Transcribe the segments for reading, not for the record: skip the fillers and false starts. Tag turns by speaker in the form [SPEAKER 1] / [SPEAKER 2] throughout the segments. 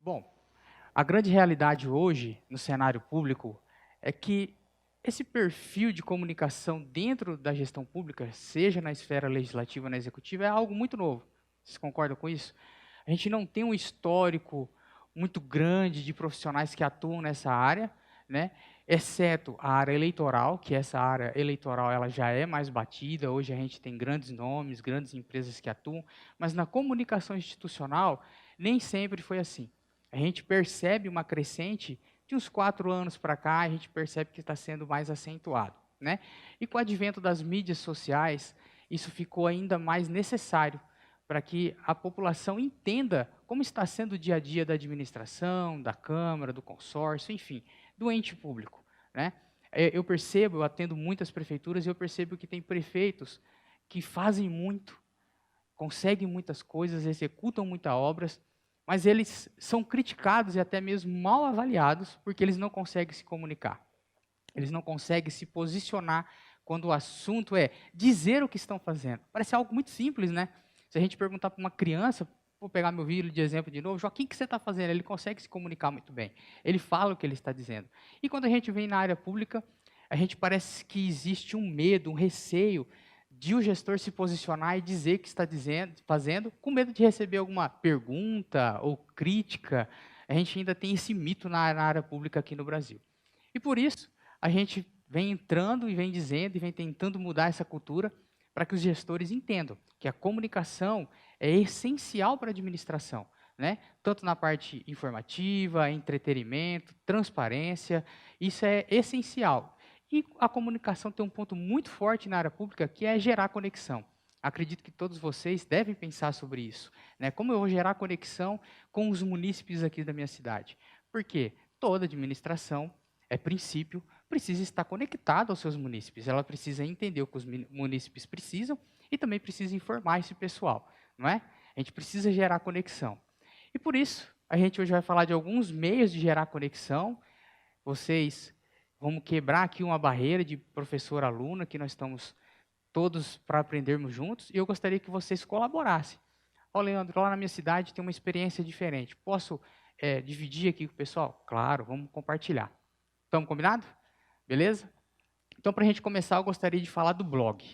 [SPEAKER 1] Bom, a grande realidade hoje no cenário público é que esse perfil de comunicação dentro da gestão pública, seja na esfera legislativa ou na executiva, é algo muito novo. Vocês concordam com isso? A gente não tem um histórico muito grande de profissionais que atuam nessa área, né? Exceto a área eleitoral, que essa área eleitoral ela já é mais batida, hoje a gente tem grandes nomes, grandes empresas que atuam, mas na comunicação institucional nem sempre foi assim. A gente percebe uma crescente de uns 4 anos para cá, a gente percebe que está sendo mais acentuado, né? E com o advento das mídias sociais, isso ficou ainda mais necessário para que a população entenda como está sendo o dia a dia da administração, da Câmara, do consórcio, enfim, do ente público, né? Eu percebo, eu atendo muitas prefeituras e eu percebo que tem prefeitos que fazem muito, conseguem muitas coisas, executam muitas obras, mas eles são criticados e até mesmo mal avaliados porque eles não conseguem se comunicar. Eles não conseguem se posicionar quando o assunto é dizer o que estão fazendo. Parece algo muito simples, né? Se a gente perguntar para uma criança, vou pegar meu filho de exemplo de novo, Joaquim, o que você está fazendo? Ele consegue se comunicar muito bem. Ele fala o que ele está dizendo. E quando a gente vem na área pública, a gente parece que existe um medo, um receio de o gestor se posicionar e dizer o que está dizendo, fazendo, com medo de receber alguma pergunta ou crítica. A gente ainda tem esse mito na área pública aqui no Brasil. E por isso, a gente vem entrando e vem dizendo e vem tentando mudar essa cultura para que os gestores entendam que a comunicação é essencial para a administração, né? Tanto na parte informativa, entretenimento, transparência, isso é essencial. E a comunicação tem um ponto muito forte na área pública, que é gerar conexão. Acredito que todos vocês devem pensar sobre isso, né? Como eu vou gerar conexão com os munícipes aqui da minha cidade? Por quê? Toda administração, é princípio, precisa estar conectada aos seus munícipes. Ela precisa entender o que os munícipes precisam e também precisa informar esse pessoal, não é? A gente precisa gerar conexão. E por isso, a gente hoje vai falar de alguns meios de gerar conexão. Vocês, vamos quebrar aqui uma barreira de professor-aluna, que nós estamos todos para aprendermos juntos, e eu gostaria que vocês colaborassem. Ó, Leandro, lá na minha cidade tem uma experiência diferente. Posso dividir aqui com o pessoal? Claro, vamos compartilhar. Estamos combinados? Beleza? Então, para a gente começar, eu gostaria de falar do blog.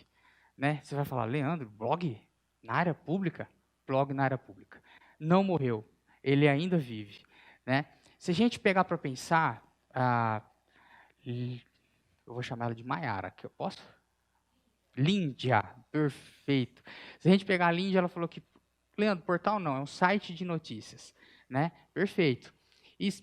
[SPEAKER 1] Né? Você vai falar, Leandro, blog na área pública? Blog na área pública. Não morreu, ele ainda vive. Né? Se a gente pegar para pensar, eu vou chamar ela de Maiara, que eu posso? Líndia, perfeito. Se a gente pegar a Líndia, ela falou que, Leandro, portal não, é um site de notícias. Né? Perfeito.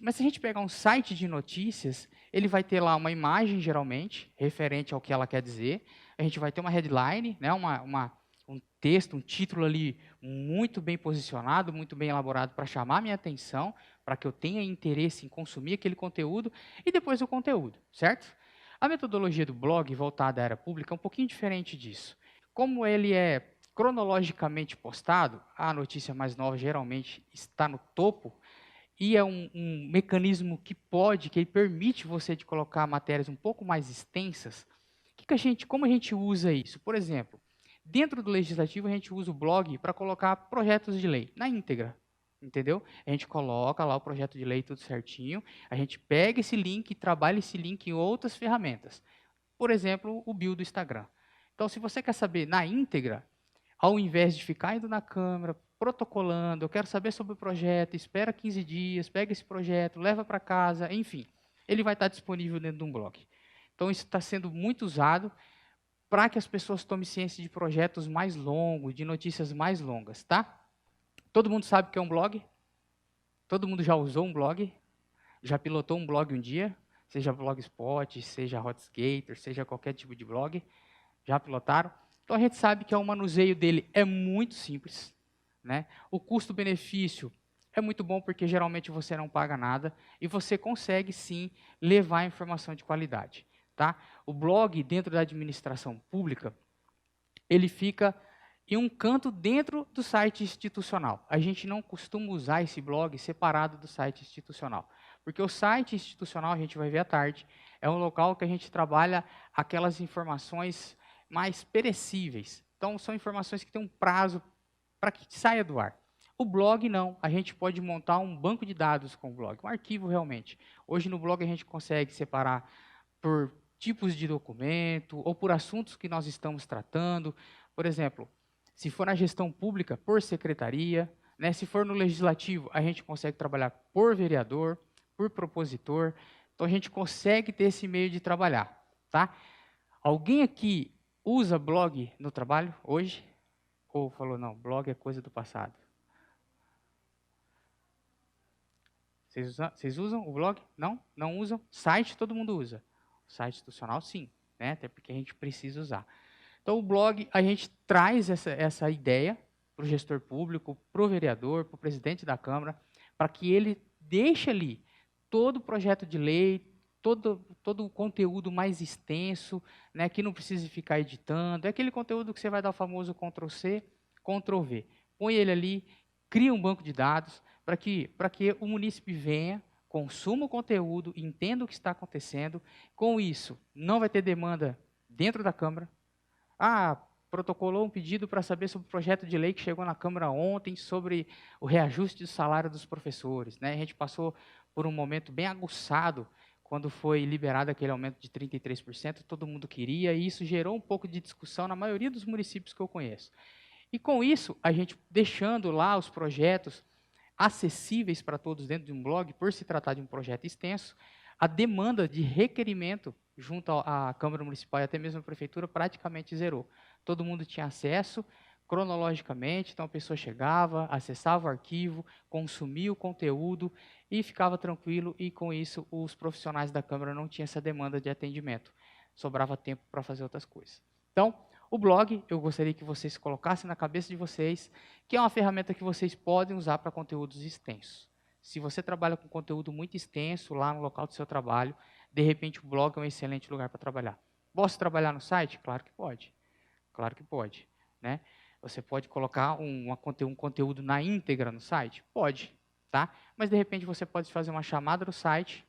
[SPEAKER 1] Mas se a gente pegar um site de notícias, ele vai ter lá uma imagem, geralmente, referente ao que ela quer dizer. A gente vai ter uma headline, né, um texto, um título ali muito bem posicionado, muito bem elaborado para chamar a minha atenção, para que eu tenha interesse em consumir aquele conteúdo, e depois o conteúdo, certo? A metodologia do blog voltada à área pública é um pouquinho diferente disso. Como ele é cronologicamente postado, a notícia mais nova geralmente está no topo, e é um mecanismo que ele permite você de colocar matérias um pouco mais extensas. Como a gente usa isso? Por exemplo, dentro do legislativo a gente usa o blog para colocar projetos de lei na íntegra, entendeu? A gente coloca lá o projeto de lei tudo certinho, a gente pega esse link e trabalha esse link em outras ferramentas. Por exemplo, o bio do Instagram. Então, se você quer saber na íntegra, ao invés de ficar indo na Câmara, protocolando, eu quero saber sobre o projeto, espera 15 dias, pega esse projeto, leva para casa, enfim, ele vai estar disponível dentro de um blog. Então, isso está sendo muito usado para que as pessoas tomem ciência de projetos mais longos, de notícias mais longas, tá? Todo mundo sabe o que é um blog? Todo mundo já usou um blog? Já pilotou um blog um dia? Seja Blogspot, seja Hotskater, seja qualquer tipo de blog. Já pilotaram? Então a gente sabe que o manuseio dele é muito simples, né? O custo-benefício é muito bom porque geralmente você não paga nada e você consegue sim levar informação de qualidade, tá? O blog dentro da administração pública, ele fica em um canto dentro do site institucional. A gente não costuma usar esse blog separado do site institucional, porque o site institucional, a gente vai ver à tarde, é um local que a gente trabalha aquelas informações mais perecíveis. Então, são informações que têm um prazo para que saia do ar. O blog não, a gente pode montar um banco de dados com o blog, um arquivo realmente. Hoje no blog a gente consegue separar por tipos de documento ou por assuntos que nós estamos tratando. Por exemplo, se for na gestão pública, por secretaria, né? Se for no legislativo, a gente consegue trabalhar por vereador, por propositor. Então a gente consegue ter esse meio de trabalhar, tá? Alguém aqui usa blog no trabalho hoje? Ou falou, não, blog é coisa do passado? Vocês usam o blog? Não? Não usam? Site todo mundo usa. Site institucional, sim, né? Até porque a gente precisa usar. Então, o blog, a gente traz essa ideia para o gestor público, para o vereador, para o presidente da Câmara, para que ele deixe ali todo o projeto de lei, todo o conteúdo mais extenso, né, que não precisa ficar editando. É aquele conteúdo que você vai dar o famoso Ctrl+C, Ctrl+V. Põe ele ali, cria um banco de dados, para que o munícipe venha, consuma o conteúdo, entenda o que está acontecendo. Com isso, não vai ter demanda dentro da Câmara. Ah, protocolou um pedido para saber sobre o projeto de lei que chegou na Câmara ontem sobre o reajuste do salário dos professores, né? A gente passou por um momento bem aguçado quando foi liberado aquele aumento de 33%, todo mundo queria, e isso gerou um pouco de discussão na maioria dos municípios que eu conheço. E com isso, a gente deixando lá os projetos acessíveis para todos dentro de um blog, por se tratar de um projeto extenso, a demanda de requerimento junto à Câmara Municipal e até mesmo à Prefeitura praticamente zerou. Todo mundo tinha acesso cronologicamente, então a pessoa chegava, acessava o arquivo, consumia o conteúdo e ficava tranquilo, e com isso os profissionais da Câmara não tinham essa demanda de atendimento. Sobrava tempo para fazer outras coisas. Então, o blog, eu gostaria que vocês colocassem na cabeça de vocês que é uma ferramenta que vocês podem usar para conteúdos extensos. Se você trabalha com conteúdo muito extenso lá no local do seu trabalho, de repente o blog é um excelente lugar para trabalhar. Posso trabalhar no site? Claro que pode. Claro que pode. Né? Você pode colocar um conteúdo na íntegra no site? Pode. Tá? Mas, de repente, você pode fazer uma chamada no site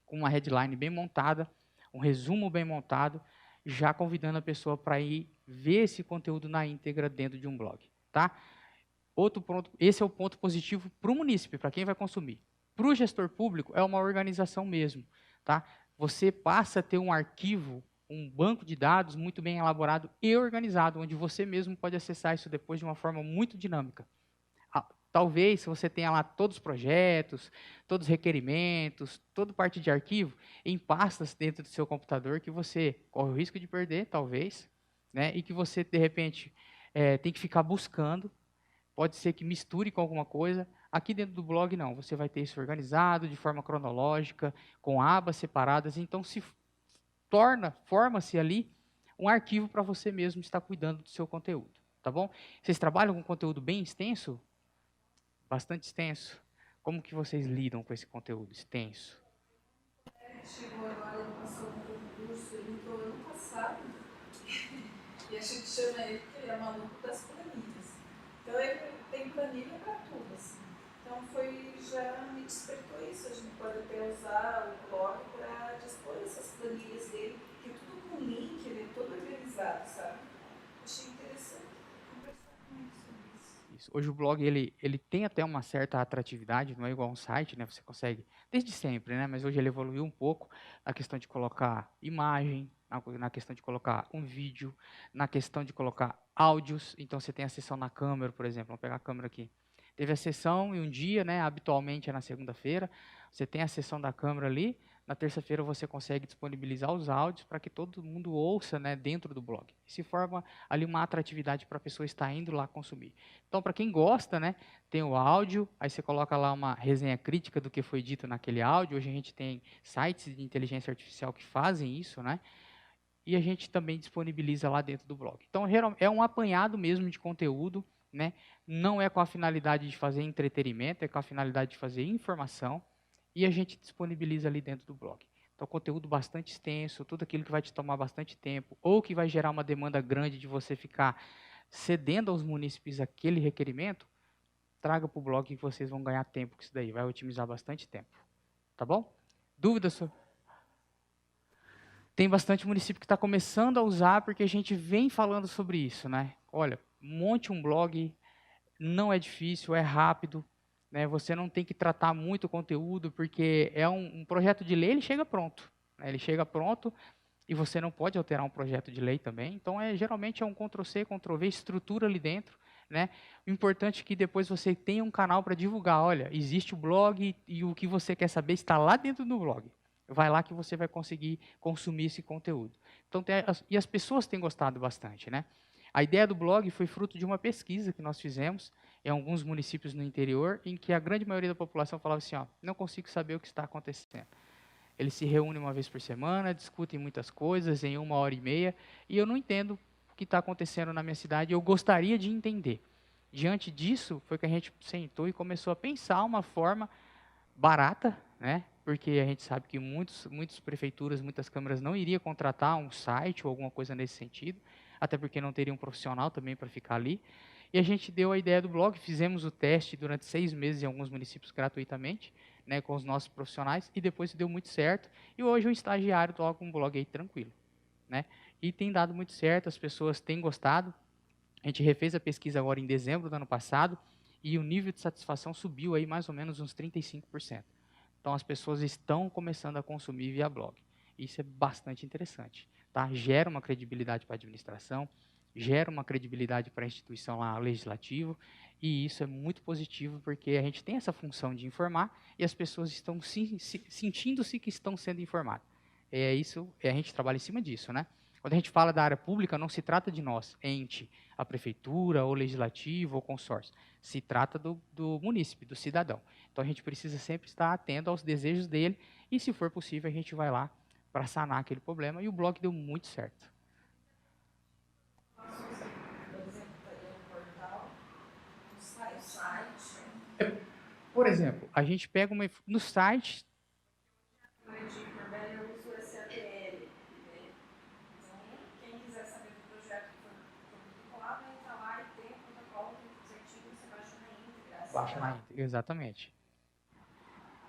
[SPEAKER 1] com uma headline bem montada, um resumo bem montado, já convidando a pessoa para ir ver esse conteúdo na íntegra dentro de um blog. Tá? Outro ponto, esse é o ponto positivo para o munícipe, para quem vai consumir. Para o gestor público, é uma organização mesmo. Tá? Você passa a ter um arquivo, um banco de dados muito bem elaborado e organizado, onde você mesmo pode acessar isso depois de uma forma muito dinâmica. Talvez, se você tenha lá todos os projetos, todos os requerimentos, toda parte de arquivo, em pastas dentro do seu computador, que você corre o risco de perder, talvez, né? E que você, de repente, tem que ficar buscando. Pode ser que misture com alguma coisa. Aqui dentro do blog, não. Você vai ter isso organizado, de forma cronológica, com abas separadas. Então, forma-se ali um arquivo para você mesmo estar cuidando do seu conteúdo. Tá bom? Vocês trabalham com conteúdo bem extenso? Bastante extenso. Como que vocês lidam com esse conteúdo extenso?
[SPEAKER 2] Chegou agora, ele passou um concurso, ele entrou ano passado, e a gente chama ele porque ele é maluco das planilhas. Então ele tem planilha para tudo, assim. Então já me despertou isso, a gente pode até usar o blog para dispor essas planilhas dele, que é tudo com link, ele é todo organizado, sabe? Achei interessante conversar com ele sobre isso.
[SPEAKER 1] Hoje o blog ele tem até uma certa atratividade, não é igual a um site, né? Você consegue, desde sempre, né? Mas hoje ele evoluiu um pouco na questão de colocar imagem, na questão de colocar um vídeo, na questão de colocar áudios. Então você tem a sessão na câmera, por exemplo. Vamos pegar a câmera aqui. Teve a sessão em um dia, né? Habitualmente é na segunda-feira. Você tem a sessão da câmera ali. Na terça-feira você consegue disponibilizar os áudios para que todo mundo ouça, né, dentro do blog. Se forma ali uma atratividade para a pessoa estar indo lá consumir. Então, para quem gosta, né, tem o áudio, aí você coloca lá uma resenha crítica do que foi dito naquele áudio. Hoje a gente tem sites de inteligência artificial que fazem isso, né? E a gente também disponibiliza lá dentro do blog. Então, é um apanhado mesmo de conteúdo, né? Não é com a finalidade de fazer entretenimento, é com a finalidade de fazer informação, e a gente disponibiliza ali dentro do blog. Então, conteúdo bastante extenso, tudo aquilo que vai te tomar bastante tempo, ou que vai gerar uma demanda grande de você ficar cedendo aos munícipes aquele requerimento, traga para o blog que vocês vão ganhar tempo com isso daí, vai otimizar bastante tempo. Tá bom? Dúvidas sobre... Tem bastante município que está começando a usar, porque a gente vem falando sobre isso, né? Olha, monte um blog, não é difícil, é rápido, né? Você não tem que tratar muito o conteúdo, porque é um projeto de lei, ele chega pronto, né? Ele chega pronto e você não pode alterar um projeto de lei também. Então, geralmente é um Ctrl+C, Ctrl+V, estrutura ali dentro, né? O importante é que depois você tenha um canal para divulgar. Olha, existe o blog e o que você quer saber está lá dentro do blog. Vai lá que você vai conseguir consumir esse conteúdo. Então, e as pessoas têm gostado bastante, né? A ideia do blog foi fruto de uma pesquisa que nós fizemos em alguns municípios no interior, em que a grande maioria da população falava assim, ó, não consigo saber o que está acontecendo. Eles se reúnem uma vez por semana, discutem muitas coisas em 1h30, e eu não entendo o que está acontecendo na minha cidade, eu gostaria de entender. Diante disso, foi que a gente sentou e começou a pensar uma forma barata, né? Porque a gente sabe que muitas prefeituras, muitas câmaras não iriam contratar um site ou alguma coisa nesse sentido, até porque não teria um profissional também para ficar ali. E a gente deu a ideia do blog, fizemos o teste durante 6 meses em alguns municípios gratuitamente, né, com os nossos profissionais, e depois deu muito certo. E hoje o estagiário toca um blog aí tranquilo, né? E tem dado muito certo, as pessoas têm gostado. A gente refez a pesquisa agora em dezembro do ano passado, e o nível de satisfação subiu aí mais ou menos uns 35%. Então, as pessoas estão começando a consumir via blog. Isso é bastante interessante. Tá? Gera uma credibilidade para a administração, gera uma credibilidade para a instituição lá legislativa, e isso é muito positivo, porque a gente tem essa função de informar, e as pessoas estão sentindo-se que estão sendo informadas. É isso, a gente trabalha em cima disso, né? Quando a gente fala da área pública, não se trata de nós, ente, a prefeitura, ou legislativo, ou consórcio. Se trata do munícipe, do cidadão. Então, a gente precisa sempre estar atento aos desejos dele, e se for possível, a gente vai lá para sanar aquele problema, e o blog deu muito certo. Por exemplo, a gente pega no site. Baixa na íntegra, exatamente.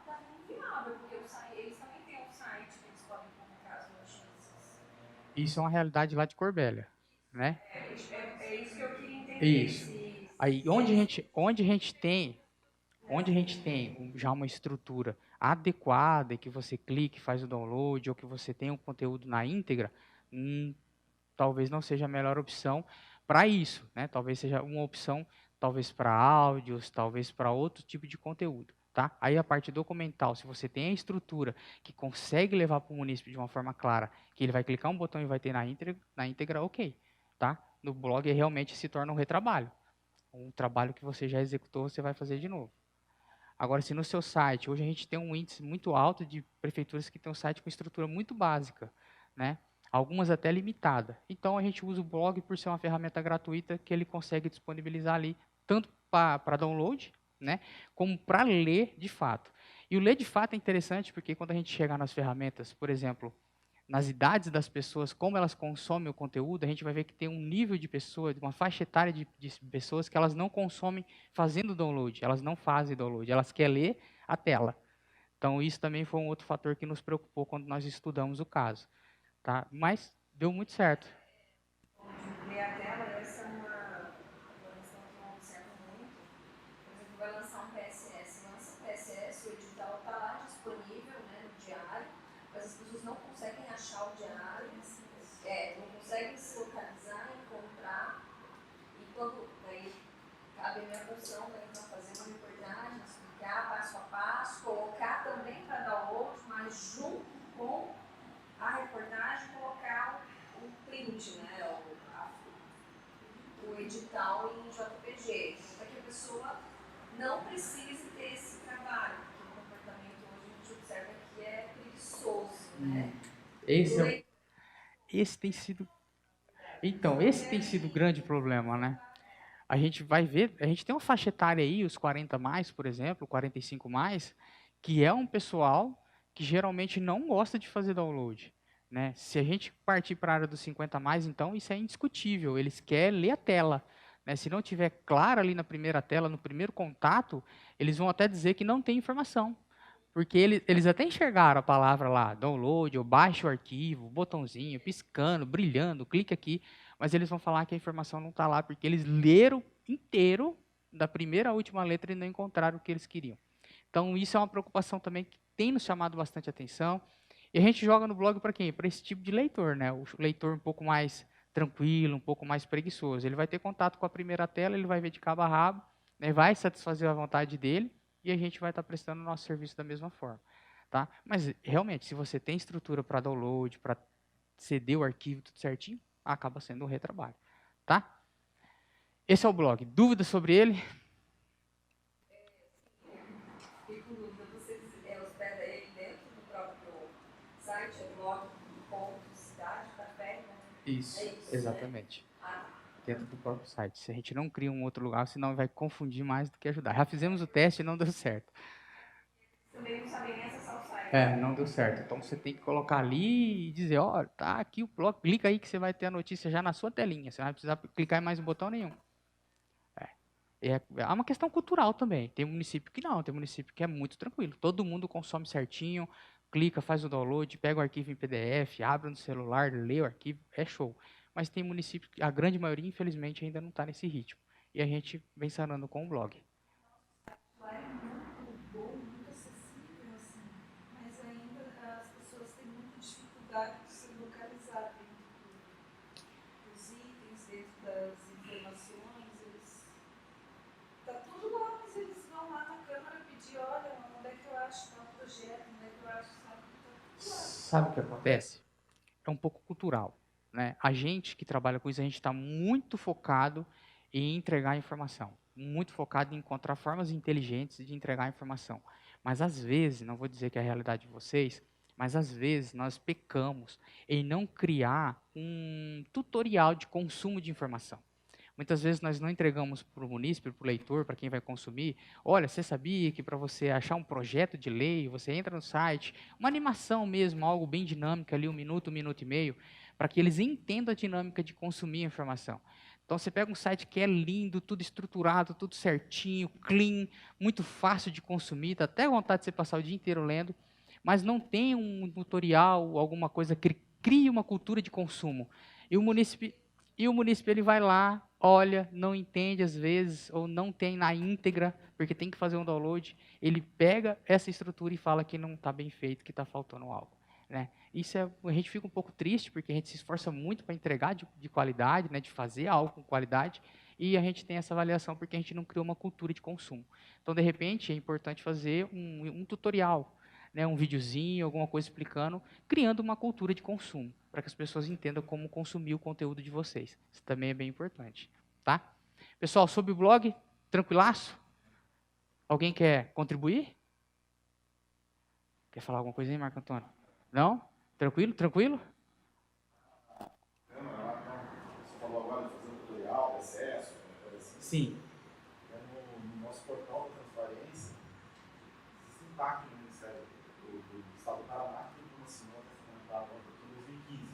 [SPEAKER 2] Tá inviável, porque eles também têm um site que eles podem colocar as notícias.
[SPEAKER 1] Isso é uma realidade lá de Corbélia, né?
[SPEAKER 2] É isso que eu queria entender.
[SPEAKER 1] Isso. Aí, onde a gente tem já uma estrutura adequada, que você clique, faz o download, ou que você tenha um conteúdo na íntegra, talvez não seja a melhor opção para isso, né? Talvez seja uma opção, talvez para áudios, talvez para outro tipo de conteúdo, tá? Aí a parte documental, se você tem a estrutura que consegue levar para o munícipe de uma forma clara, que ele vai clicar um botão e vai ter na íntegra, ok, tá? No blog realmente se torna um retrabalho. Um trabalho que você já executou, você vai fazer de novo. Agora, se no seu site, hoje a gente tem um índice muito alto de prefeituras que tem um site com estrutura muito básica, né? Algumas até limitada. Então, a gente usa o blog por ser uma ferramenta gratuita que ele consegue disponibilizar ali, tanto para download, né, como para ler de fato. E o ler de fato é interessante porque quando a gente chegar nas ferramentas, por exemplo, nas idades das pessoas, como elas consomem o conteúdo, a gente vai ver que tem um nível de pessoa, uma faixa etária de pessoas que elas não consomem fazendo download, elas não fazem download, elas querem ler a tela. Então, isso também foi um outro fator que nos preocupou quando nós estudamos o caso. Tá? Mas deu muito certo.
[SPEAKER 2] Ler a tela, essa é uma questão que eu observo muito. Por exemplo, vai lançar um PSS. Lança um PSS, o edital está lá disponível, né, no diário, mas as pessoas não conseguem achar o diário, não conseguem se localizar, encontrar. E quando daí cabe a minha função para fazer uma reportagem, explicar passo a passo, colocar também para download, mas junto com a reportagem colocar o print, né, o edital em JPG, para que a pessoa não precise ter esse trabalho, porque o comportamento hoje a gente observa que é preguiçoso, né?
[SPEAKER 1] Esse tem sido. Então, esse tem sido o grande problema, né? A gente vai ver, a gente tem uma faixa etária aí, os 40 mais, por exemplo, 45 mais, que é um pessoal que geralmente não gosta de fazer download, né? Se a gente partir para a área dos 50 mais, então isso é indiscutível, eles querem ler a tela, né? Se não tiver claro ali na primeira tela, no primeiro contato, eles vão até dizer que não tem informação, porque eles até enxergaram a palavra lá, download, ou baixa o arquivo, botãozinho, piscando, brilhando, clique aqui, mas eles vão falar que a informação não está lá, porque eles leram inteiro da primeira à última letra e não encontraram o que eles queriam. Então, isso é uma preocupação também que tem nos chamado bastante atenção. E a gente joga no blog para quem? Para esse tipo de leitor, né? O leitor um pouco mais tranquilo, um pouco mais preguiçoso. Ele vai ter contato com a primeira tela, ele vai ver de cabo a rabo, né? Vai satisfazer a vontade dele e a gente vai estar prestando o nosso serviço da mesma forma. Tá? Mas, realmente, se você tem estrutura para download, para ceder o arquivo tudo certinho, acaba sendo um retrabalho. Tá? Esse é o blog. Dúvidas sobre ele?
[SPEAKER 2] E por dúvida, vocês hospedam ele dentro do próprio site, é blog.cidade, café, né?
[SPEAKER 1] Isso,
[SPEAKER 2] É isso,
[SPEAKER 1] exatamente.
[SPEAKER 2] Né?
[SPEAKER 1] Dentro do próprio site. Se a gente não cria um outro lugar, senão vai confundir mais do que ajudar. Já fizemos o teste e não deu certo.
[SPEAKER 2] Também não sabem nem acessar o site.
[SPEAKER 1] Não deu certo. Então você tem que colocar ali e dizer, ó, tá aqui o blog, clica aí que você vai ter a notícia já na sua telinha. Você não vai precisar clicar em mais um botão nenhum. É uma questão cultural também. Tem município que não, tem município que é muito tranquilo. Todo mundo consome certinho, clica, faz o download, pega o arquivo em PDF, abre no celular, lê o arquivo, é show. Mas tem município que a grande maioria, infelizmente, ainda não está nesse ritmo. E a gente vem sanando com o blog.
[SPEAKER 2] Lá é muito bom, muito acessível, assim, mas ainda as pessoas têm muita dificuldade de se localizar dentro dos itens, dentro das informações. Tá tudo lá, mas eles vão lá na Câmara pedir, olha, onde é que eu acho tal projeto, onde é que eu acho, sabe?
[SPEAKER 1] Sabe o que acontece? É um pouco cultural, né? A gente que trabalha com isso, a gente está muito focado em entregar informação, muito focado em encontrar formas inteligentes de entregar informação. Mas às vezes, não vou dizer que é a realidade de vocês, mas às vezes nós pecamos em não criar um tutorial de consumo de informação. Muitas vezes nós não entregamos para o munícipe, para o leitor, para quem vai consumir. Olha, você sabia que para você achar um projeto de lei, você entra no site, uma animação mesmo, algo bem dinâmico ali, um minuto e meio, para que eles entendam a dinâmica de consumir a informação. Então você pega um site que é lindo, tudo estruturado, tudo certinho, clean, muito fácil de consumir, dá até vontade de você passar o dia inteiro lendo, mas não tem um tutorial, alguma coisa que crie uma cultura de consumo. E o munícipe ele vai lá, olha, não entende às vezes, ou não tem na íntegra, porque tem que fazer um download, ele pega essa estrutura e fala que não está bem feito, que está faltando algo. Né? A gente fica um pouco triste, porque a gente se esforça muito para entregar de qualidade, né, de fazer algo com qualidade, e a gente tem essa avaliação porque a gente não criou uma cultura de consumo. Então, de repente, é importante fazer um tutorial, né, um videozinho, alguma coisa explicando, criando uma cultura de consumo, para que as pessoas entendam como consumir o conteúdo de vocês. Isso também é bem importante. Tá? Pessoal, sobre o blog, tranquilaço? Alguém quer contribuir? Quer falar alguma coisa aí, Marco Antônio? Não? Tranquilo? Tranquilo?
[SPEAKER 3] Você falou agora de fazer um tutorial, acesso, coisa assim.
[SPEAKER 1] Sim.
[SPEAKER 3] No nosso portal da transparência, existe um TAC no Ministério do Estado do Paraná, que uma senhora foi comentada em 2015.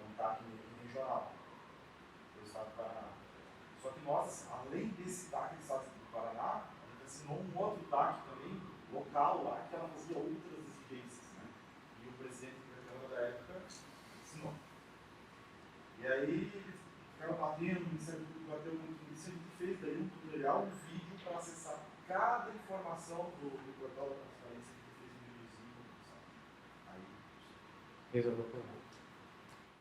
[SPEAKER 3] É um TAC regional do Estado do Paraná. Só que nós, além desse TAC do Estado do Paraná, a gente assinou um outro TAC também, local lá, que ela fazia outras exigências. Né? E o presidente da Câmara da época assinou. E aí, ficaram batendo, o Ministério Público bateu muito nisso, a gente fez daí um tutorial, um vídeo para acessar cada informação do portal da transparência, que fez um videozinho, aí
[SPEAKER 1] Resolveu o problema.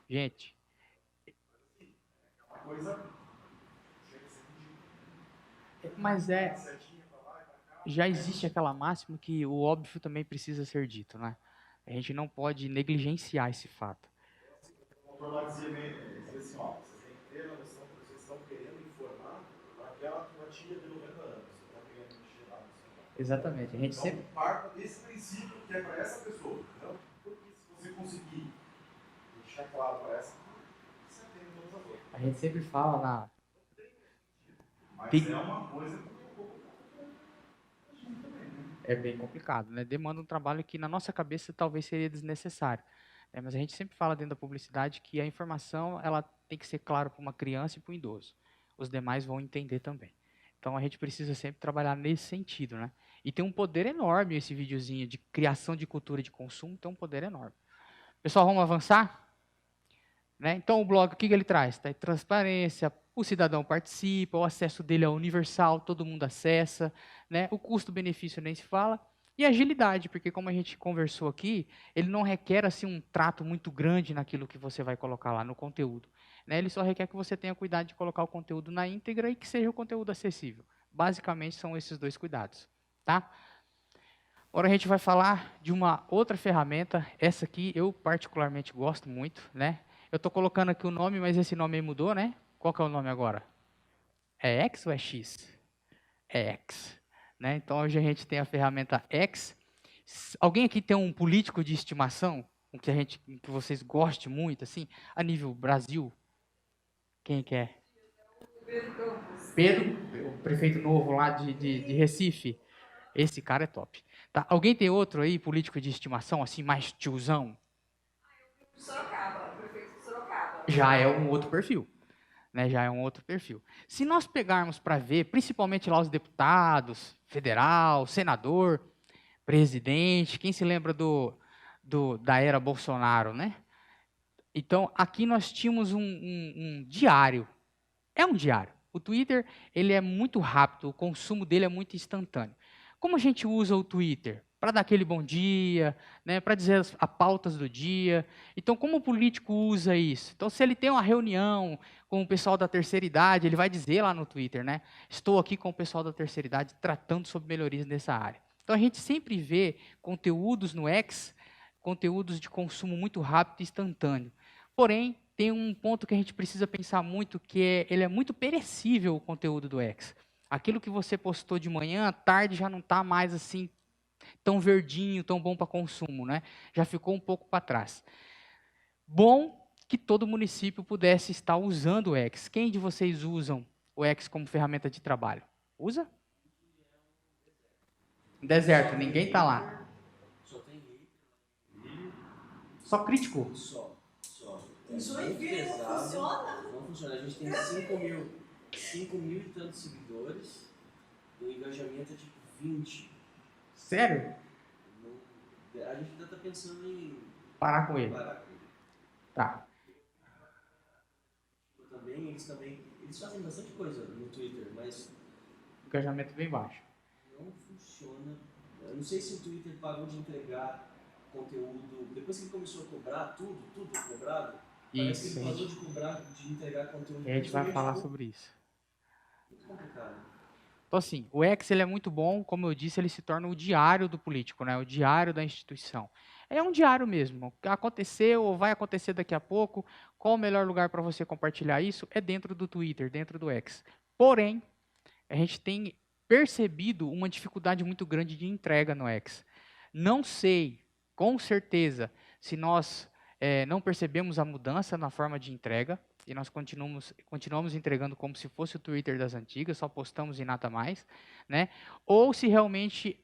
[SPEAKER 1] Gente.
[SPEAKER 3] É uma coisa. Chega a ser ridícula.
[SPEAKER 1] Mas já existe aquela máxima que o óbvio também precisa ser dito, né? A gente não pode negligenciar esse fato.
[SPEAKER 3] O autor dizia assim, ó, vocês têm que ter a noção que vocês estão querendo informar para aquela tua tia de 90 anos. Você está querendo mexer lá.
[SPEAKER 1] Exatamente. A gente
[SPEAKER 3] então,
[SPEAKER 1] sempre
[SPEAKER 3] parta desse princípio que é para essa pessoa. Não? Porque se você conseguir deixar claro para essa, você atende todas as outras.
[SPEAKER 1] A gente sempre fala na...
[SPEAKER 3] Mas é uma coisa que
[SPEAKER 1] é bem complicado, né? Demanda um trabalho que na nossa cabeça talvez seria desnecessário. Mas a gente sempre fala dentro da publicidade que a informação ela tem que ser clara para uma criança e para um idoso. Os demais vão entender também. Então a gente precisa sempre trabalhar nesse sentido, né? E tem um poder enorme esse videozinho de criação de cultura de consumo, tem um poder enorme. Pessoal, vamos avançar? Né? Então o blog, o que ele traz? Transparência, O cidadão participa, o acesso dele é universal, todo mundo acessa, né? O custo-benefício nem se fala. E agilidade, porque como a gente conversou aqui, ele não requer assim um trato muito grande naquilo que você vai colocar lá no conteúdo, né? Ele só requer que você tenha cuidado de colocar o conteúdo na íntegra e que seja o conteúdo acessível. Basicamente são esses dois cuidados, tá? Agora a gente vai falar de uma outra ferramenta. Essa aqui eu particularmente gosto muito, né? Eu estou colocando aqui o nome, mas esse nome aí mudou, né? Qual que é o nome agora? É X ou é X? É X, né? Então hoje a gente tem a ferramenta X. Alguém aqui tem um político de estimação, que vocês gostem muito, assim, a nível Brasil? Quem que é?
[SPEAKER 2] Pedro Campos.
[SPEAKER 1] Pedro, o prefeito novo lá de Recife. Esse cara é top. Tá? Alguém tem outro aí, político de estimação, assim, mais tiozão?
[SPEAKER 2] Sorocaba, prefeito de Sorocaba.
[SPEAKER 1] Já é um outro perfil. Né, já é um outro perfil. Se nós pegarmos para ver, principalmente lá os deputados, federal, senador, presidente, quem se lembra da era Bolsonaro, né? Então, aqui nós tínhamos um diário. É um diário. O Twitter, ele é muito rápido, o consumo dele é muito instantâneo. Como a gente usa o Twitter? Para dar aquele bom dia, né, para dizer as pautas do dia. Então, como o político usa isso? Então, se ele tem uma reunião com o pessoal da terceira idade, ele vai dizer lá no Twitter, né? Estou aqui com o pessoal da terceira idade tratando sobre melhorias nessa área. Então, a gente sempre vê conteúdos no X, conteúdos de consumo muito rápido e instantâneo. Porém, tem um ponto que a gente precisa pensar muito, que ele é muito perecível, o conteúdo do X. Aquilo que você postou de manhã, à tarde já não está mais assim tão verdinho, tão bom para consumo, né? Já ficou um pouco para trás. Bom que todo município pudesse estar usando o X. Quem de vocês usam o X como ferramenta de trabalho? Usa? Deserto, ninguém está lá.
[SPEAKER 4] Só tem hater.
[SPEAKER 1] Só crítico?
[SPEAKER 4] Só.
[SPEAKER 2] Em Joinville não funciona?
[SPEAKER 4] Não funciona. A gente tem 5 mil e tantos seguidores. E o engajamento é tipo 20.
[SPEAKER 1] Sério?
[SPEAKER 4] A gente ainda está pensando em
[SPEAKER 1] Parar com ele.
[SPEAKER 4] parar com ele.
[SPEAKER 1] Tá.
[SPEAKER 4] Eles fazem bastante coisa no Twitter, mas
[SPEAKER 1] Engajamento bem baixo.
[SPEAKER 4] não funciona. Eu não sei se o Twitter parou de entregar conteúdo. Depois que ele começou a cobrar tudo cobrado, parece
[SPEAKER 1] Isso,
[SPEAKER 4] que ele parou de cobrar, de entregar conteúdo.
[SPEAKER 1] a gente vai falar sobre isso.
[SPEAKER 4] Muito complicado.
[SPEAKER 1] Então, assim, o X ele é muito bom, como eu disse, ele se torna o diário do político, né? O diário da instituição. É um diário mesmo. Aconteceu ou vai acontecer daqui a pouco. Qual o melhor lugar para você compartilhar isso? É dentro do Twitter, dentro do X. Porém, a gente tem percebido uma dificuldade muito grande de entrega no X. Não sei, com certeza, se nós não percebemos a mudança na forma de entrega, e nós continuamos entregando como se fosse o Twitter das antigas, só postamos e nada mais, né? Ou se realmente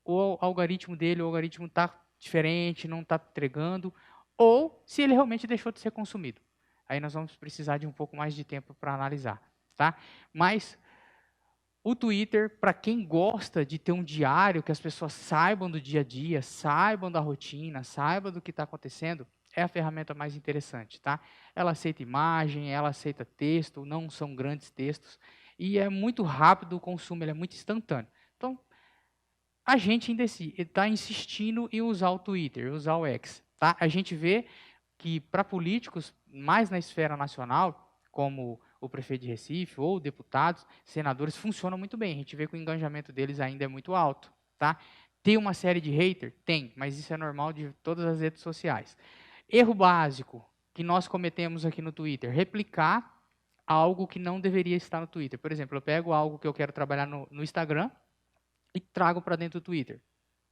[SPEAKER 1] o algoritmo dele, o algoritmo está diferente, não está entregando, ou se ele realmente deixou de ser consumido. Aí nós vamos precisar de um pouco mais de tempo para analisar, tá? Mas o Twitter, para quem gosta de ter um diário, que as pessoas saibam do dia a dia, saibam da rotina, saibam do que está acontecendo, é a ferramenta mais interessante, tá? Ela aceita imagem, ela aceita texto, não são grandes textos, e é muito rápido o consumo, ele é muito instantâneo. Então, a gente ainda está insistindo em usar o Twitter, usar o X, tá? A gente vê que para políticos, mais na esfera nacional, como o prefeito de Recife, ou deputados, senadores, funciona muito bem. A gente vê que o engajamento deles ainda é muito alto, tá? Tem uma série de hater? Tem, mas isso é normal de todas as redes sociais. Erro básico que nós cometemos aqui no Twitter, replicar algo que não deveria estar no Twitter. Por exemplo, eu pego algo que eu quero trabalhar no Instagram e trago para dentro do Twitter.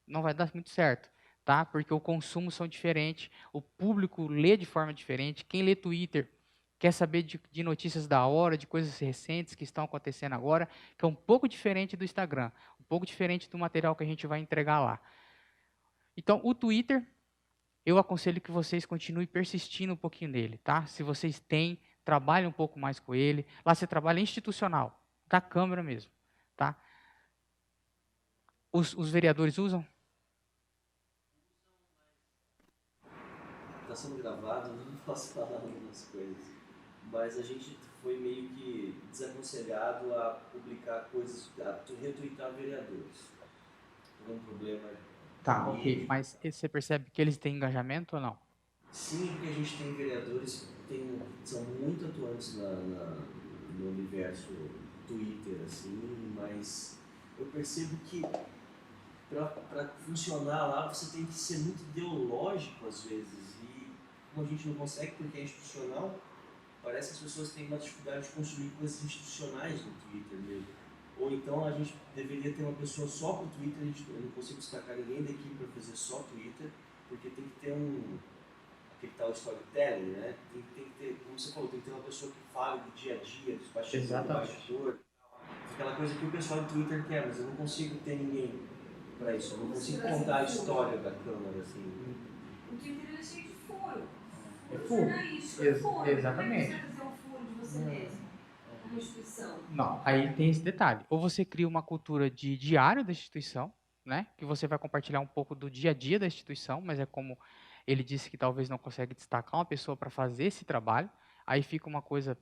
[SPEAKER 1] Não vai dar muito certo, tá? Porque o consumo são diferentes, o público lê de forma diferente. Quem lê Twitter quer saber de notícias da hora, de coisas recentes que estão acontecendo agora, que é um pouco diferente do Instagram, um pouco diferente do material que a gente vai entregar lá. Então, o Twitter, eu aconselho que vocês continuem persistindo um pouquinho nele, tá? Se vocês têm, trabalhem um pouco mais com ele. Lá você trabalha institucional, da Câmara mesmo, tá? Os vereadores usam?
[SPEAKER 4] Está sendo gravado, eu não posso falar algumas coisas. Mas a gente foi meio que desaconselhado a publicar coisas, a retweetar vereadores. Por um problema
[SPEAKER 1] Tá, ok.
[SPEAKER 4] político.
[SPEAKER 1] Mas você percebe que eles têm engajamento ou não?
[SPEAKER 4] Sim, porque a gente tem vereadores que são muito atuantes no universo Twitter, assim, mas eu percebo que para funcionar lá você tem que ser muito ideológico às vezes, e como a gente não consegue porque é institucional, parece que as pessoas têm uma dificuldade de consumir coisas institucionais no Twitter mesmo. Ou então a gente deveria ter uma pessoa só para o Twitter, eu não consigo destacar ninguém daqui para fazer só Twitter, porque tem que ter aquele tal storytelling, né? Tem que ter, como você falou, tem que ter uma pessoa que fale do dia a dia, dos bastidores do bastidor, aquela coisa que o pessoal do Twitter quer, mas eu não consigo ter ninguém para isso, eu não consigo contar a história da Câmara, assim.
[SPEAKER 2] O Twitter é cheio de furo.
[SPEAKER 1] É furo.
[SPEAKER 2] Furo.
[SPEAKER 1] Exatamente.
[SPEAKER 2] Como é que você vai fazer um furo de você mesmo? Uma instituição.
[SPEAKER 1] Não, aí tem esse detalhe. Ou você cria uma cultura de diário da instituição, né? Que você vai compartilhar um pouco do dia a dia da instituição, mas é como ele disse que talvez não consegue destacar uma pessoa para fazer esse trabalho. Aí fica uma coisa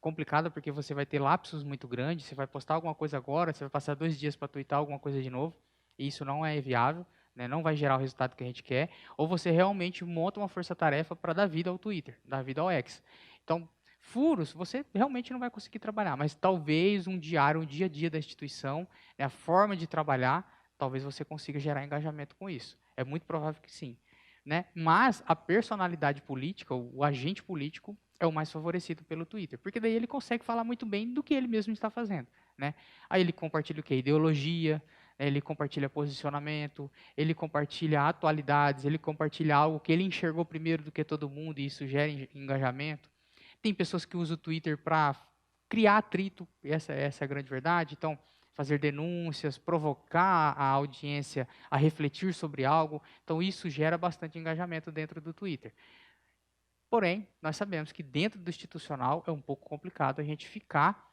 [SPEAKER 1] complicada, porque você vai ter lapsos muito grandes, você vai postar alguma coisa agora, você vai passar 2 dias para twittar alguma coisa de novo, e isso não é viável, né? Não vai gerar o resultado que a gente quer. Ou você realmente monta uma força-tarefa para dar vida ao Twitter, dar vida ao X. Então, furos, você realmente não vai conseguir trabalhar, mas talvez um diário, um dia a dia da instituição, né, a forma de trabalhar, talvez você consiga gerar engajamento com isso. É muito provável que sim. Né? Mas a personalidade política, o agente político, é o mais favorecido pelo Twitter, porque daí ele consegue falar muito bem do que ele mesmo está fazendo. Né? Aí ele compartilha o quê? Ideologia, ele compartilha posicionamento, ele compartilha atualidades, ele compartilha algo que ele enxergou primeiro do que todo mundo, e isso gera engajamento. Tem pessoas que usam o Twitter para criar atrito, essa é a grande verdade. Então, fazer denúncias, provocar a audiência a refletir sobre algo. Então, isso gera bastante engajamento dentro do Twitter. Porém, nós sabemos que dentro do institucional é um pouco complicado a gente ficar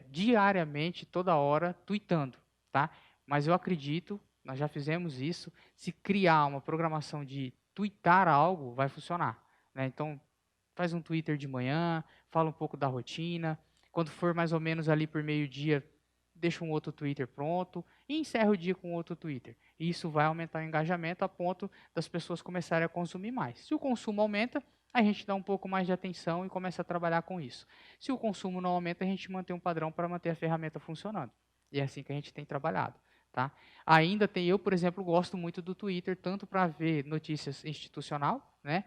[SPEAKER 1] diariamente, toda hora, tweetando. Tá? Mas eu acredito, nós já fizemos isso, se criar uma programação de tweetar algo, vai funcionar. Né? Então, faz um Twitter de manhã, fala um pouco da rotina. Quando for mais ou menos ali por meio-dia, deixa um outro Twitter pronto e encerra o dia com outro Twitter. E isso vai aumentar o engajamento a ponto das pessoas começarem a consumir mais. Se o consumo aumenta, a gente dá um pouco mais de atenção e começa a trabalhar com isso. Se o consumo não aumenta, a gente mantém um padrão para manter a ferramenta funcionando. E é assim que a gente tem trabalhado. Tá? Ainda tem, eu, por exemplo, gosto muito do Twitter, tanto para ver notícias institucional, né?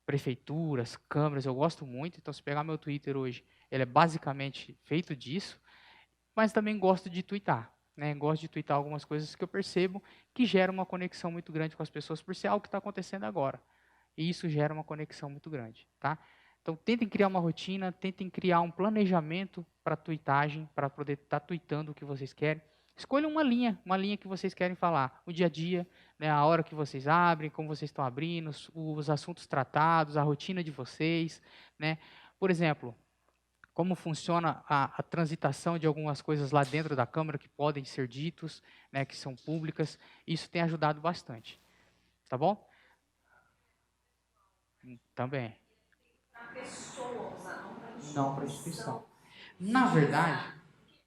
[SPEAKER 1] Prefeituras, câmaras, eu gosto muito. Então, se pegar meu Twitter hoje, ele é basicamente feito disso. Mas também gosto de twittar. Né? Gosto de twittar algumas coisas que eu percebo que geram uma conexão muito grande com as pessoas por ser algo que está acontecendo agora. E isso gera uma conexão muito grande. Tá? Então, tentem criar uma rotina, tentem criar um planejamento para tweetagem, para poder estar tweetando o que vocês querem. Escolham uma linha que vocês querem falar, o dia a dia, né, a hora que vocês abrem, como vocês estão abrindo, os assuntos tratados, a rotina de vocês. Né? Por exemplo, como funciona a transitação de algumas coisas lá dentro da Câmara que podem ser ditos, né, que são públicas. Isso tem ajudado bastante. Tá bom? Também.
[SPEAKER 2] Para a pessoa usar, não para a instituição.
[SPEAKER 1] Não para a instituição. Na verdade,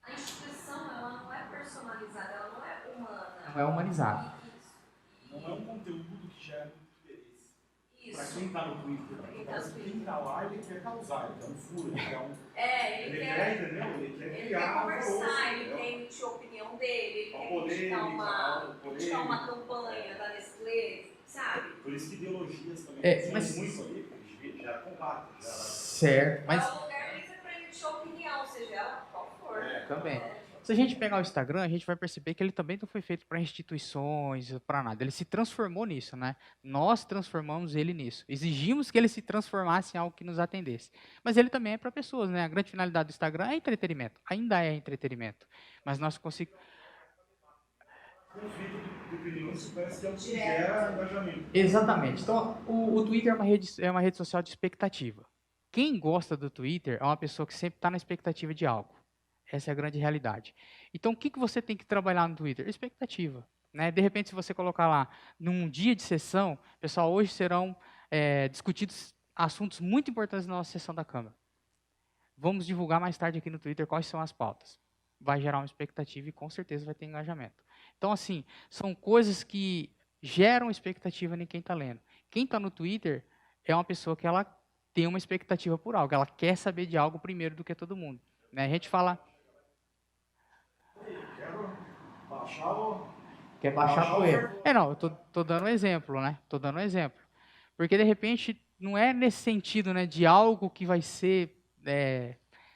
[SPEAKER 2] a instituição ela não é personalizada, ela não é humana.
[SPEAKER 1] não é humanizada.
[SPEAKER 3] Não é um conteúdo que gera muito interesse.
[SPEAKER 2] Isso.
[SPEAKER 3] Para quem está no Twitter, parece que quem está lá, ele quer causar, ele quer um furo, ele quer um...
[SPEAKER 2] ele quer,
[SPEAKER 3] entendeu? Ele quer
[SPEAKER 2] ele
[SPEAKER 3] criar
[SPEAKER 2] quer conversar,
[SPEAKER 3] valor,
[SPEAKER 2] ele
[SPEAKER 3] entendeu?
[SPEAKER 2] quer emitir a opinião dele, ele
[SPEAKER 3] A
[SPEAKER 2] quer
[SPEAKER 3] polêmica,
[SPEAKER 2] criticar uma campanha da Nestlé, sabe?
[SPEAKER 3] Por isso que ideologias também
[SPEAKER 1] mas-
[SPEAKER 3] muito ali, porque gera combate.
[SPEAKER 1] Certo, mas
[SPEAKER 2] É o lugar livre para emitir a opinião, seja ela qual for.
[SPEAKER 1] também. Se a gente pegar o Instagram, a gente vai perceber que ele também não foi feito para instituições, para nada. Ele se transformou nisso, né? Nós transformamos ele nisso. Exigimos que ele se transformasse em algo que nos atendesse. Mas ele também é para pessoas, né? A grande finalidade do Instagram é entretenimento. Ainda é entretenimento. Mas nós conseguimos...
[SPEAKER 3] Conflito de opiniões parece que é o que gera engajamento.
[SPEAKER 1] Exatamente. Então, o Twitter é uma rede social de expectativa. Quem gosta do Twitter é uma pessoa que sempre está na expectativa de algo. Essa é a grande realidade. Então, o que você tem que trabalhar no Twitter? Expectativa. Né? De repente, se você colocar lá, num dia de sessão, pessoal, hoje serão discutidos assuntos muito importantes na nossa sessão da Câmara. vamos divulgar mais tarde aqui no Twitter quais são as pautas. Vai gerar uma expectativa e com certeza vai ter engajamento. Então, assim, são coisas que geram expectativa em quem está lendo. Quem está no Twitter é uma pessoa que ela tem uma expectativa por algo, ela quer saber de algo primeiro do que todo mundo. Né? A gente fala...
[SPEAKER 3] Quero baixar o...
[SPEAKER 1] Quer baixar a poeira. Não, eu tô dando um exemplo, né? Tô dando um exemplo. Porque, de repente, não é nesse sentido, né, de algo que vai ser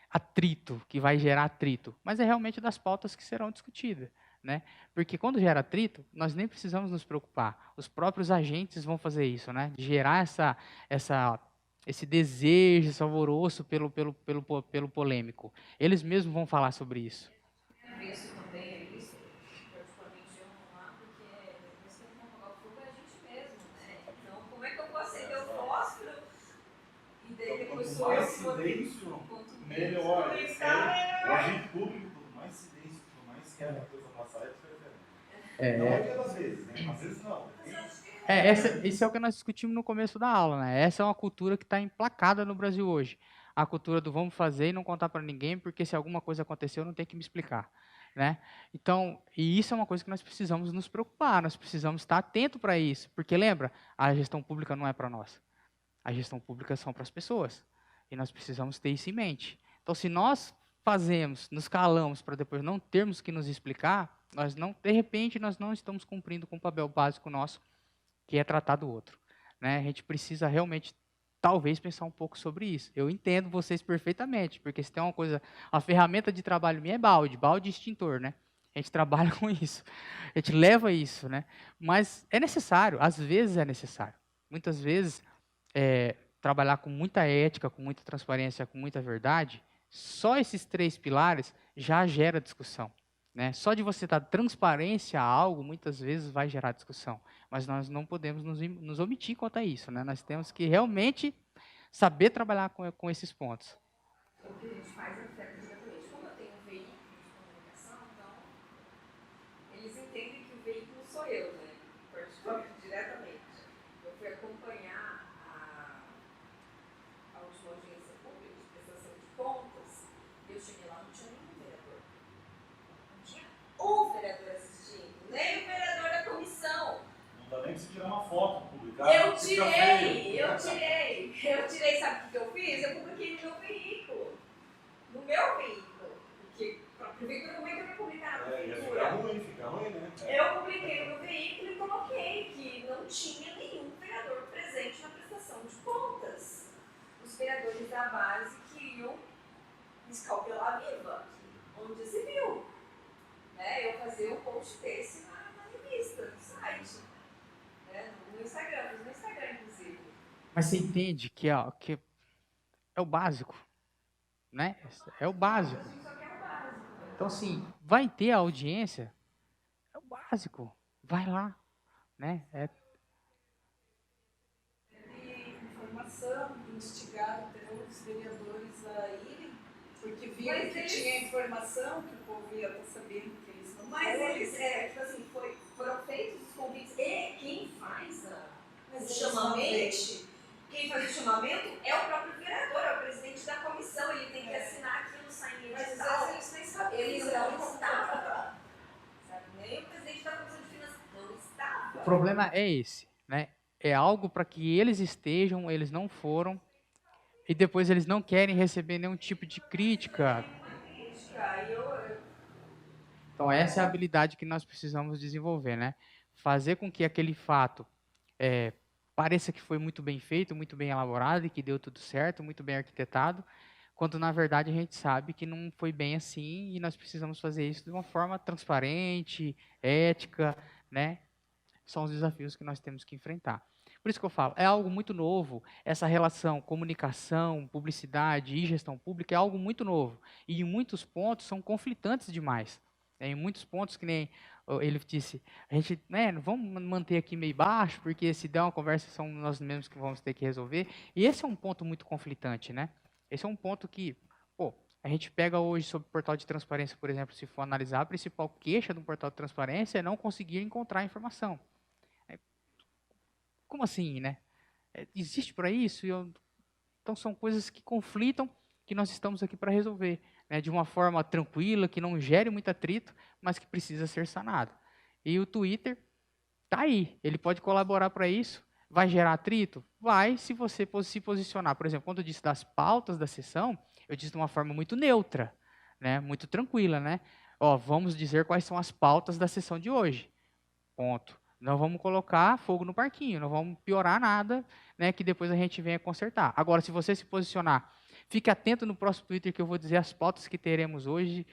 [SPEAKER 1] atrito, que vai gerar atrito, mas é realmente das pautas que serão discutidas. Né? Porque quando gera atrito, nós nem precisamos nos preocupar. Os próprios agentes vão fazer isso, né? De gerar esse desejo, esse alvoroço pelo polêmico. Eles mesmos vão falar sobre isso.
[SPEAKER 2] Isso também é isso, particularmente eu não lá, porque você tem que apagar o fogo é a gente mesmo, né? Então, como é que eu vou acender o fósforo e daí depois sou eu que vou
[SPEAKER 3] silêncio, melhor. O agente público, quanto mais silêncio, quanto mais quer a coisa passar, é diferente. Não é das vezes, né? Às vezes não.
[SPEAKER 1] Isso é o que nós discutimos no começo da aula, né? Essa é uma cultura que está emplacada no Brasil hoje. A cultura do vamos fazer e não contar para ninguém, porque se alguma coisa aconteceu, não tem que me explicar. Né? Então, e isso é uma coisa que nós precisamos nos preocupar, nós precisamos estar atento para isso, porque lembra, a gestão pública não é para nós, a gestão pública são para as pessoas, e nós precisamos ter isso em mente. Então, se nós fazemos, nos calamos para depois não termos que nos explicar, nós não, de repente, nós não estamos cumprindo com o papel básico nosso, que é tratar do outro. Né? A gente precisa realmente, talvez, pensar um pouco sobre isso. Eu entendo vocês perfeitamente, porque se tem uma coisa, a ferramenta de trabalho minha é balde e extintor, né? A gente trabalha com isso, a gente leva isso, né? Mas é necessário, às vezes é necessário. Muitas vezes, trabalhar com muita ética, com muita transparência, com muita verdade, só esses 3 pilares já gera discussão. Né? Só de você dar transparência a algo, muitas vezes vai gerar discussão. Mas nós não podemos nos omitir quanto a isso. Né? Nós temos que realmente saber trabalhar com esses pontos.
[SPEAKER 2] O que a gente faz afeta diretamente. Como eu tenho um veículo de comunicação, então, eles entendem que o veículo sou eu, né? Particularmente, diretamente. Eu fui acompanhar a última audiência pública de prestação de contas, e eu cheguei lá, não tinha nenhum vereador. Não tinha um vereador assistindo, nem o vereador da comissão.
[SPEAKER 3] Não dá nem pra você tirar uma foto, publicar.
[SPEAKER 2] Eu tirei, sabe o que eu fiz? Eu publiquei no meu veículo. No meu veículo. Porque para o veículo, como é que eu vou publicar na prefeitura?
[SPEAKER 3] Fica ruim, né?
[SPEAKER 2] Eu publiquei no meu veículo e coloquei que não tinha nenhum vereador presente na prestação de contas. Os vereadores da base queriam escalpelar viva, onde se viu. Né? Eu fazer um post desse na revista, no site. Né? No Instagram, inclusive.
[SPEAKER 1] Mas você entende que é o básico. Né? É o básico. Então, assim, vai ter a audiência, é o básico. Vai lá. Né?
[SPEAKER 2] Informação, instigar até os vereadores a irem, porque viram que tinha informação, que o povo ia estar sabendo que eles não foram. Eles, tipo assim, foram feitos os convites, e quem faz o chamamento, é o próprio vereador, é o presidente da comissão, ele tem que assinar aquilo, sair em edital. Mas às vezes eles nem sabem. Eles não estavam. Nem o presidente da comissão de finanças não estava.
[SPEAKER 1] O problema é esse, né? É algo para que eles estejam, eles não foram, e depois eles não querem receber nenhum tipo de crítica. Então, essa é a habilidade que nós precisamos desenvolver, né? Fazer com que aquele fato pareça que foi muito bem feito, muito bem elaborado e que deu tudo certo, muito bem arquitetado, quando na verdade a gente sabe que não foi bem assim e nós precisamos fazer isso de uma forma transparente, ética, né? São os desafios que nós temos que enfrentar. Por isso que eu falo, é algo muito novo, essa relação comunicação, publicidade e gestão pública é algo muito novo. E em muitos pontos são conflitantes demais. Em muitos pontos, que nem ele disse, a gente, né, vamos manter aqui meio baixo, porque se der uma conversa, são nós mesmos que vamos ter que resolver. E esse é um ponto muito conflitante, né? Esse é um ponto que, a gente pega hoje sobre o portal de transparência, por exemplo, se for analisar, a principal queixa do portal de transparência é não conseguir encontrar informação. Como assim, né? Existe para isso? Então, são coisas que conflitam que nós estamos aqui para resolver, né, de uma forma tranquila, que não gere muito atrito, mas que precisa ser sanado. E o Twitter está aí, ele pode colaborar para isso. Vai gerar atrito? Vai, se você se posicionar. Por exemplo, quando eu disse das pautas da sessão, eu disse de uma forma muito neutra, né, muito tranquila, né? Ó, vamos dizer quais são as pautas da sessão de hoje. Ponto. Não vamos colocar fogo no parquinho, não vamos piorar nada, né, que depois a gente venha consertar. Agora, se você se posicionar, fique atento no próximo Twitter que eu vou dizer as pautas que teremos hoje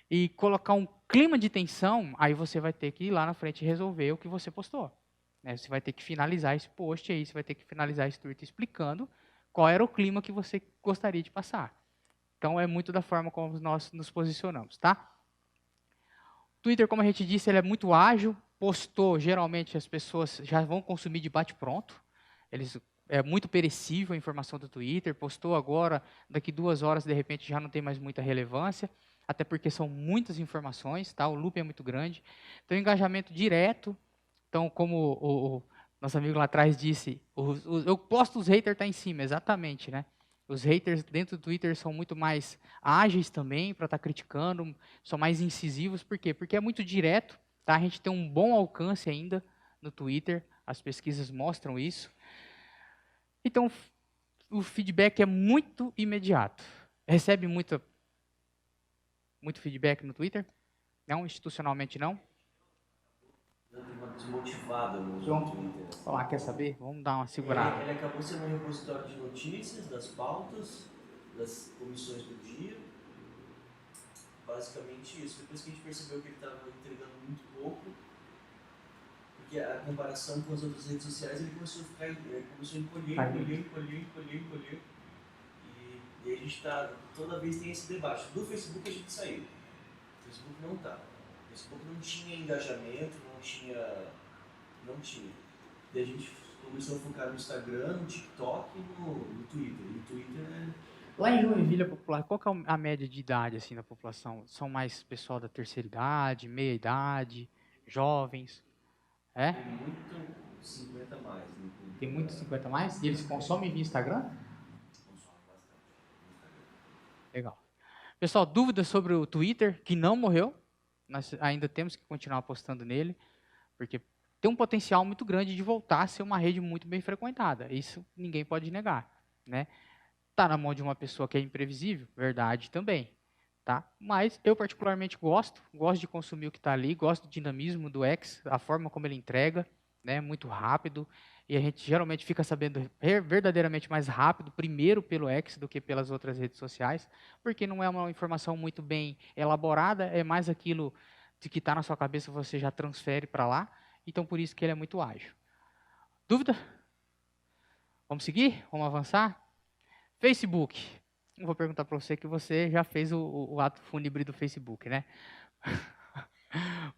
[SPEAKER 1] e colocar um clima de tensão, aí você vai ter que ir lá na frente e resolver o que você postou. Né? Você vai ter que finalizar esse post aí, você vai ter que finalizar esse Twitter explicando qual era o clima que você gostaria de passar. Então, é muito da forma como nós nos posicionamos, tá? Twitter, como a gente disse, ele é muito ágil. Postou, geralmente as pessoas já vão consumir de bate-pronto. É muito perecível a informação do Twitter. Postou agora, daqui 2 horas, de repente, já não tem mais muita relevância. Até porque são muitas informações, tá? O loop é muito grande. Então, engajamento direto. Então, como o nosso amigo lá atrás disse, eu posto, os haters tá em cima, exatamente, né? Os haters dentro do Twitter são muito mais ágeis também para estar criticando, são mais incisivos. Por quê? Porque é muito direto, tá? A gente tem um bom alcance ainda no Twitter, as pesquisas mostram isso. Então, o feedback é muito imediato. Recebe muito feedback no Twitter? Não, institucionalmente não?
[SPEAKER 4] Dando uma desmotivada no
[SPEAKER 1] Então,
[SPEAKER 4] Twitter.
[SPEAKER 1] vamos lá, quer saber? Vamos dar uma segurada.
[SPEAKER 4] Ele acabou sendo um repositório de notícias, das pautas, das comissões do dia. Basicamente isso. Depois que a gente percebeu que ele estava entregando muito pouco, porque a comparação com as outras redes sociais, ele começou a encolher. E a gente está, toda vez tem esse debate. Do Facebook a gente saiu. O Facebook não está. O Facebook não tinha engajamento, não tinha. E a gente começou a focar no Instagram, no TikTok e no Twitter. E o Twitter
[SPEAKER 1] Lá em Joinville, qual que é a média de idade assim, da população? São mais pessoal da terceira idade, meia idade, jovens? É?
[SPEAKER 4] tem muito 50 a mais. Né?
[SPEAKER 1] Tem muito 50 a mais? E eles consomem via Instagram?
[SPEAKER 4] Consome bastante no Instagram.
[SPEAKER 1] Legal. Pessoal, dúvidas sobre o Twitter, que não morreu? Nós ainda temos que continuar apostando nele, porque tem um potencial muito grande de voltar a ser uma rede muito bem frequentada. Isso ninguém pode negar, né? Está na mão de uma pessoa que é imprevisível, verdade também. Tá? Mas eu particularmente gosto de consumir o que está ali, gosto do dinamismo do X, a forma como ele entrega, né, muito rápido, e a gente geralmente fica sabendo verdadeiramente mais rápido, primeiro pelo X do que pelas outras redes sociais, porque não é uma informação muito bem elaborada, é mais aquilo de que está na sua cabeça, você já transfere para lá, então por isso que ele é muito ágil. Dúvida? Vamos seguir? Vamos avançar? Facebook. Não vou perguntar para você que você já fez o ato fúnebre do Facebook, né?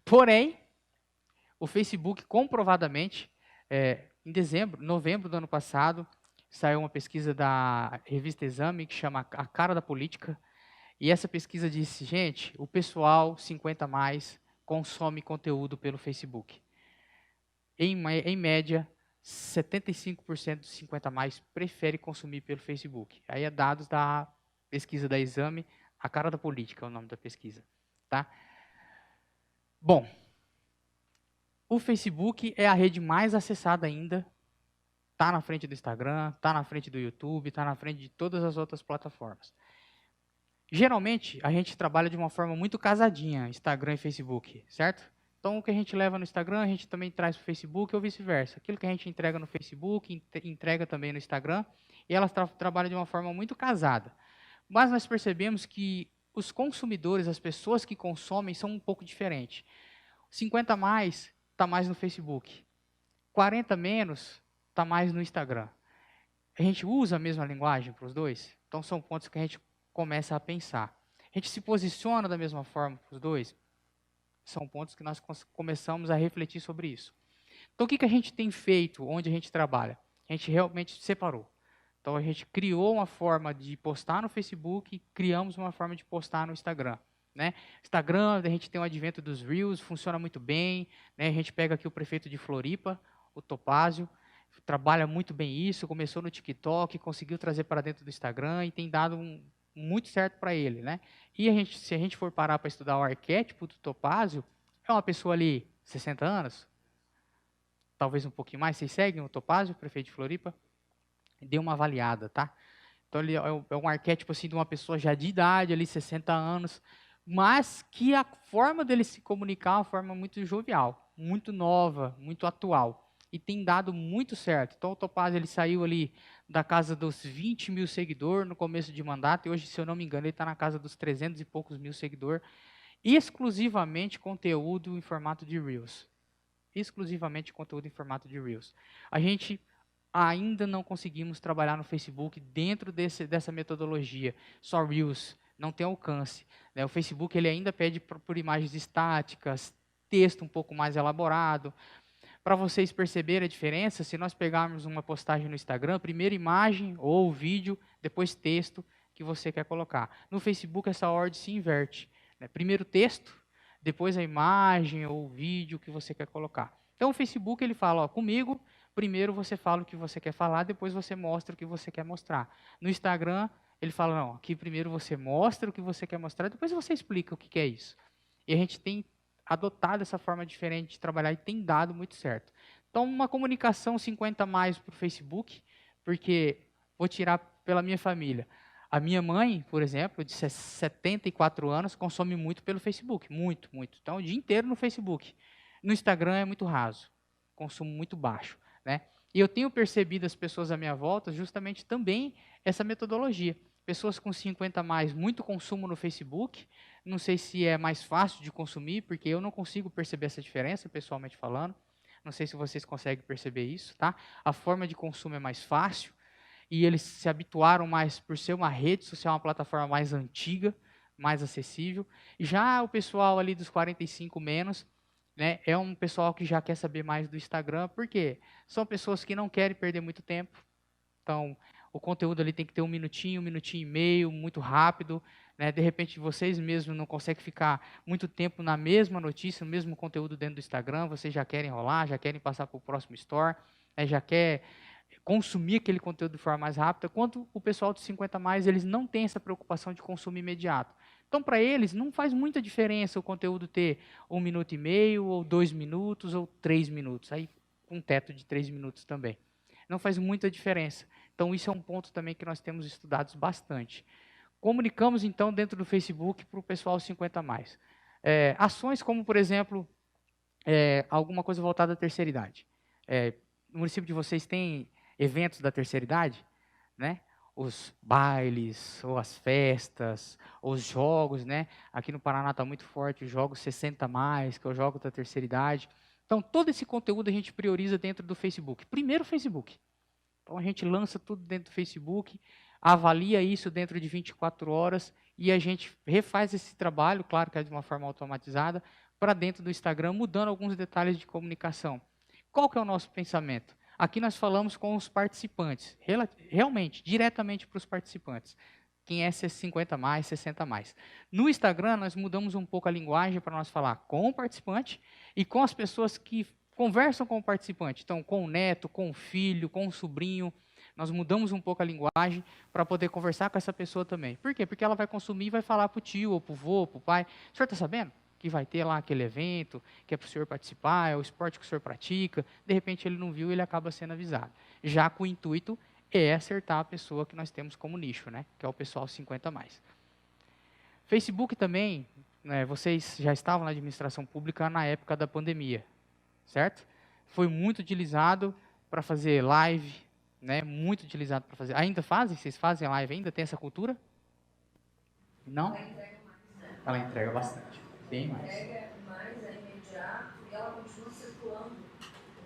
[SPEAKER 1] Porém, o Facebook comprovadamente, em novembro do ano passado, saiu uma pesquisa da revista Exame que chama A Cara da Política. E essa pesquisa disse, gente, o pessoal 50 mais consome conteúdo pelo Facebook. Em média, 75% dos 50 mais prefere consumir pelo Facebook. Aí é dados da pesquisa da Exame, A Cara da Política é o nome da pesquisa. Tá? Bom, o Facebook é a rede mais acessada ainda, está na frente do Instagram, está na frente do YouTube, está na frente de todas as outras plataformas. Geralmente, a gente trabalha de uma forma muito casadinha, Instagram e Facebook, certo? Então, o que a gente leva no Instagram, a gente também traz para o Facebook ou vice-versa. Aquilo que a gente entrega no Facebook, entrega também no Instagram, e elas trabalham de uma forma muito casada. Mas nós percebemos que os consumidores, as pessoas que consomem, são um pouco diferentes. 50 mais está mais no Facebook. 40 menos está mais no Instagram. A gente usa a mesma linguagem para os dois? Então, são pontos que a gente começa a pensar. A gente se posiciona da mesma forma para os dois? São pontos que nós começamos a refletir sobre isso. Então, o que a gente tem feito onde a gente trabalha? A gente realmente separou. Então, a gente criou uma forma de postar no Facebook, criamos uma forma de postar no Instagram. Né? Instagram, a gente tem o advento dos Reels, funciona muito bem. Né? A gente pega aqui o prefeito de Floripa, o Topázio, trabalha muito bem isso, começou no TikTok, conseguiu trazer para dentro do Instagram e tem dado muito certo para ele, né? E se a gente for parar para estudar o arquétipo do Topázio, é uma pessoa ali, 60 anos, talvez um pouquinho mais. Vocês seguem o Topázio, prefeito de Floripa? Dê uma avaliada, tá? Então, ele é um arquétipo assim, de uma pessoa já de idade, ali, 60 anos, mas que a forma dele se comunicar é uma forma muito jovial, muito nova, muito atual. E tem dado muito certo. Então, o Topázio ele saiu ali da casa dos 20 mil seguidores no começo de mandato, e hoje, se eu não me engano, ele está na casa dos 300 e poucos mil seguidores, exclusivamente conteúdo em formato de Reels. Exclusivamente conteúdo em formato de Reels. A gente ainda não conseguimos trabalhar no Facebook dentro dessa metodologia. Só Reels, não tem alcance, né? O Facebook ele ainda pede por imagens estáticas, texto um pouco mais elaborado. Para vocês perceberem a diferença, se nós pegarmos uma postagem no Instagram, primeiro imagem ou vídeo, depois texto que você quer colocar. No Facebook essa ordem se inverte, né? Primeiro texto, depois a imagem ou o vídeo que você quer colocar. Então o Facebook ele fala, ó, comigo, primeiro você fala o que você quer falar, depois você mostra o que você quer mostrar. No Instagram ele fala, não, aqui primeiro você mostra o que você quer mostrar, depois você explica o que é isso. E a gente tem adotado essa forma diferente de trabalhar e tem dado muito certo. Então, uma comunicação 50 mais para o Facebook, porque vou tirar pela minha família. A minha mãe, por exemplo, de 74 anos, consome muito pelo Facebook, muito, muito. Então, o dia inteiro no Facebook. No Instagram é muito raso, consumo muito baixo, né? E eu tenho percebido as pessoas à minha volta justamente também essa metodologia. Pessoas com 50 mais, muito consumo no Facebook. Não sei se é mais fácil de consumir, porque eu não consigo perceber essa diferença, pessoalmente falando. Não sei se vocês conseguem perceber isso, tá? A forma de consumo é mais fácil e eles se habituaram mais por ser uma rede social, uma plataforma mais antiga, mais acessível. E já o pessoal ali dos 45 menos, né, é um pessoal que já quer saber mais do Instagram, porque são pessoas que não querem perder muito tempo. Então, o conteúdo ali tem que ter um minutinho e meio, muito rápido, né? De repente, vocês mesmos não conseguem ficar muito tempo na mesma notícia, no mesmo conteúdo dentro do Instagram, vocês já querem enrolar, já querem passar para o próximo store, né? Já quer consumir aquele conteúdo de forma mais rápida, quanto o pessoal de 50 mais, eles não têm essa preocupação de consumo imediato. Então, para eles, não faz muita diferença o conteúdo ter 1 minuto e meio, ou 2 minutos, ou 3 minutos, aí com um teto de 3 minutos também. Não faz muita diferença. Então, isso é um ponto também que nós temos estudado bastante. Comunicamos, então, dentro do Facebook para o pessoal 50 mais. Ações como, por exemplo, alguma coisa voltada à terceira idade. No município de vocês tem eventos da terceira idade, né? Os bailes, ou as festas, os jogos, né? Aqui no Paraná está muito forte os jogos 60 mais, que é o jogo da terceira idade. Então, todo esse conteúdo a gente prioriza dentro do Facebook. Primeiro o Facebook. Então, a gente lança tudo dentro do Facebook, avalia isso dentro de 24 horas e a gente refaz esse trabalho, claro que é de uma forma automatizada, para dentro do Instagram, mudando alguns detalhes de comunicação. Qual que é o nosso pensamento? Aqui nós falamos com os participantes, realmente, diretamente para os participantes. Quem é 50 mais, 60 mais. No Instagram, nós mudamos um pouco a linguagem para nós falar com o participante e com as pessoas que conversam com o participante. Então, com o neto, com o filho, com o sobrinho. Nós mudamos um pouco a linguagem para poder conversar com essa pessoa também. Por quê? Porque ela vai consumir e vai falar para o tio, ou para o vô, para o pai. O senhor está sabendo que vai ter lá aquele evento, que é para o senhor participar, é o esporte que o senhor pratica. De repente, ele não viu e ele acaba sendo avisado. Já com o intuito é acertar a pessoa que nós temos como nicho, né? Que é o pessoal 50 mais. Facebook também, né, vocês já estavam na administração pública na época da pandemia, certo? Foi muito utilizado para fazer live, né? Muito utilizado para fazer. Ainda fazem? Vocês fazem live? Ainda tem essa cultura? Não?
[SPEAKER 2] Ela entrega mais, né?
[SPEAKER 1] Ela entrega bastante, bem mais.
[SPEAKER 2] Entrega mais, é imediato e ela continua circulando.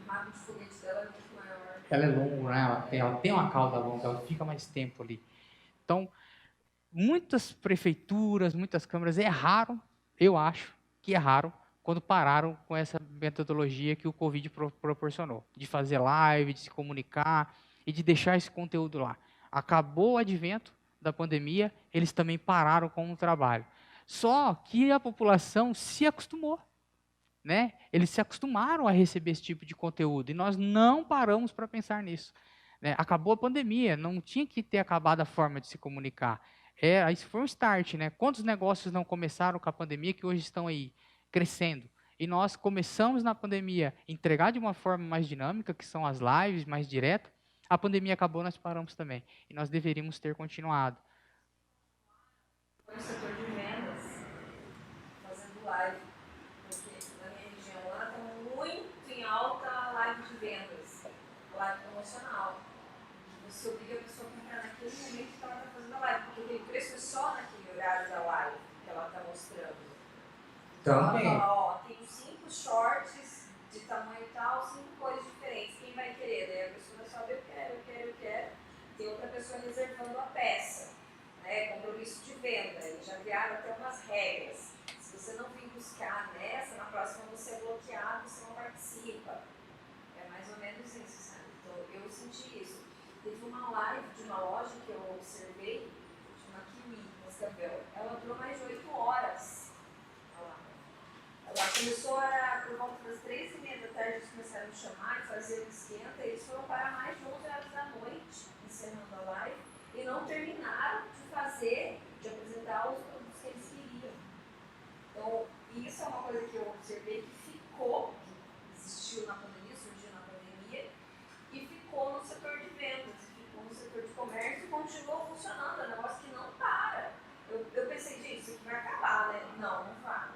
[SPEAKER 2] O rádio de foguete dela é muito maior.
[SPEAKER 1] Ela é longa, né? Ela tem uma cauda longa, ela fica mais tempo ali. Então, muitas prefeituras, muitas câmaras erraram, eu acho que erraram, quando pararam com essa metodologia que o Covid proporcionou, de fazer live, de se comunicar e de deixar esse conteúdo lá. Acabou o advento da pandemia, eles também pararam com o trabalho. Só que a população se acostumou, né? Eles se acostumaram a receber esse tipo de conteúdo e nós não paramos para pensar nisso, né? Acabou a pandemia, não tinha que ter acabado a forma de se comunicar. isso foi um start, né? Quantos negócios não começaram com a pandemia que hoje estão aí crescendo? E nós começamos na pandemia a entregar de uma forma mais dinâmica, que são as lives, mais direta. A pandemia acabou, nós paramos também. E nós deveríamos ter continuado.
[SPEAKER 2] No setor de vendas, fazendo live, porque na minha região lá está muito em alta a live de vendas, a live promocional. Você obriga a pessoa a comprar naquele momento que ela está fazendo a live, porque aquele preço é só naquele horário da live que ela está mostrando. Então ela fala, ó, tenho 5 shorts de tamanho tal, 5 cores diferentes, quem vai querer? Daí a pessoa vai saber, eu quero. Tem outra pessoa reservando a peça, né? Compromisso de venda, eles já criaram até umas regras. Se você não vir buscar nessa, na próxima você é bloqueado, você não participa. É mais ou menos isso, sabe? Então eu senti isso. Teve uma live de uma loja que eu observei, chama Kiwi, Cascavel. Ela durou mais de 8 horas. Ela começou por volta das 3h30 da tarde, eles começaram a me chamar e fazer um esquenta, e eles foram para mais de 11 horas da noite, encerrando a live, e não terminaram de apresentar os produtos que eles queriam. Então, isso é uma coisa que eu observei que ficou, existiu na pandemia, surgiu na pandemia, e ficou no setor de vendas, ficou no setor de comércio e continuou funcionando, é um negócio que não para. Eu pensei, gente, isso aqui vai acabar, né? Não vai.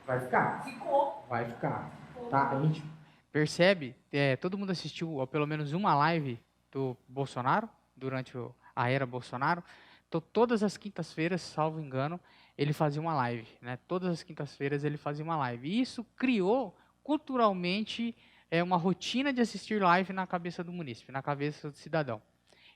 [SPEAKER 1] Vai ficar.
[SPEAKER 2] Ficou.
[SPEAKER 1] Vai ficar. Tá? A gente percebe, todo mundo assistiu a pelo menos uma live do Bolsonaro, durante a era Bolsonaro. Então, todas as quintas-feiras, salvo engano, ele fazia uma live. Né? Todas as quintas-feiras ele fazia uma live. E isso criou, culturalmente, uma rotina de assistir live na cabeça do munícipe, na cabeça do cidadão.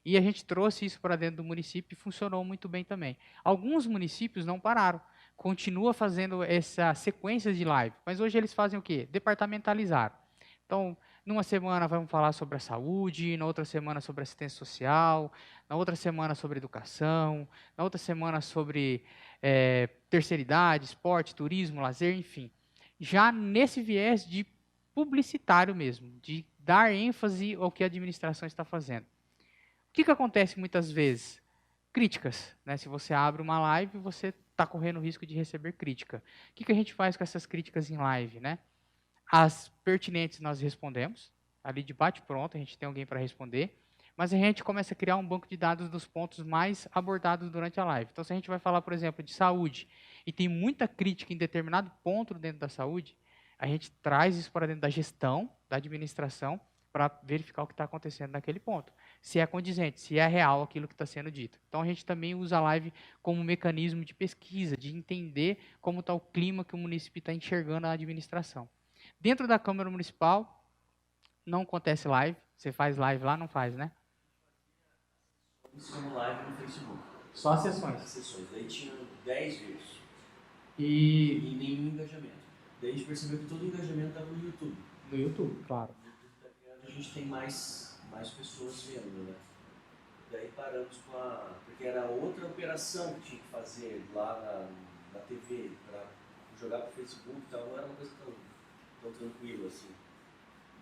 [SPEAKER 1] E a gente trouxe isso para dentro do município e funcionou muito bem também. Alguns municípios não pararam, continua fazendo essa sequência de live, mas hoje eles fazem o quê? Departamentalizaram. Então, numa semana vamos falar sobre a saúde, na outra semana sobre assistência social, na outra semana sobre educação, na outra semana sobre terceira idade, esporte, turismo, lazer, enfim. Já nesse viés de publicitário mesmo, de dar ênfase ao que a administração está fazendo. O que acontece muitas vezes? Críticas. Né? Se você abre uma live, você está correndo o risco de receber crítica. O que a gente faz com essas críticas em live? Né? As pertinentes nós respondemos, ali de bate-pronto, a gente tem alguém para responder, mas a gente começa a criar um banco de dados dos pontos mais abordados durante a live. Então, se a gente vai falar, por exemplo, de saúde, e tem muita crítica em determinado ponto dentro da saúde, a gente traz isso para dentro da gestão, da administração, para verificar o que está acontecendo naquele ponto. Se é condizente, se é real aquilo que está sendo dito. Então, a gente também usa a live como um mecanismo de pesquisa, de entender como está o clima que o município está enxergando a administração. Dentro da Câmara Municipal, não acontece live. Você faz live lá? Não faz, né?
[SPEAKER 4] Como live no Facebook.
[SPEAKER 1] Só as sessões.
[SPEAKER 4] As sessões. Daí tinha 10 views.
[SPEAKER 1] E
[SPEAKER 4] nenhum engajamento. Daí a gente percebeu que todo o engajamento estava no YouTube.
[SPEAKER 1] No YouTube, claro.
[SPEAKER 4] A gente tem mais pessoas vendo, né? Daí paramos porque era outra operação que tinha que fazer lá na TV, para jogar pro Facebook e tal, não era uma coisa tão tranquila assim.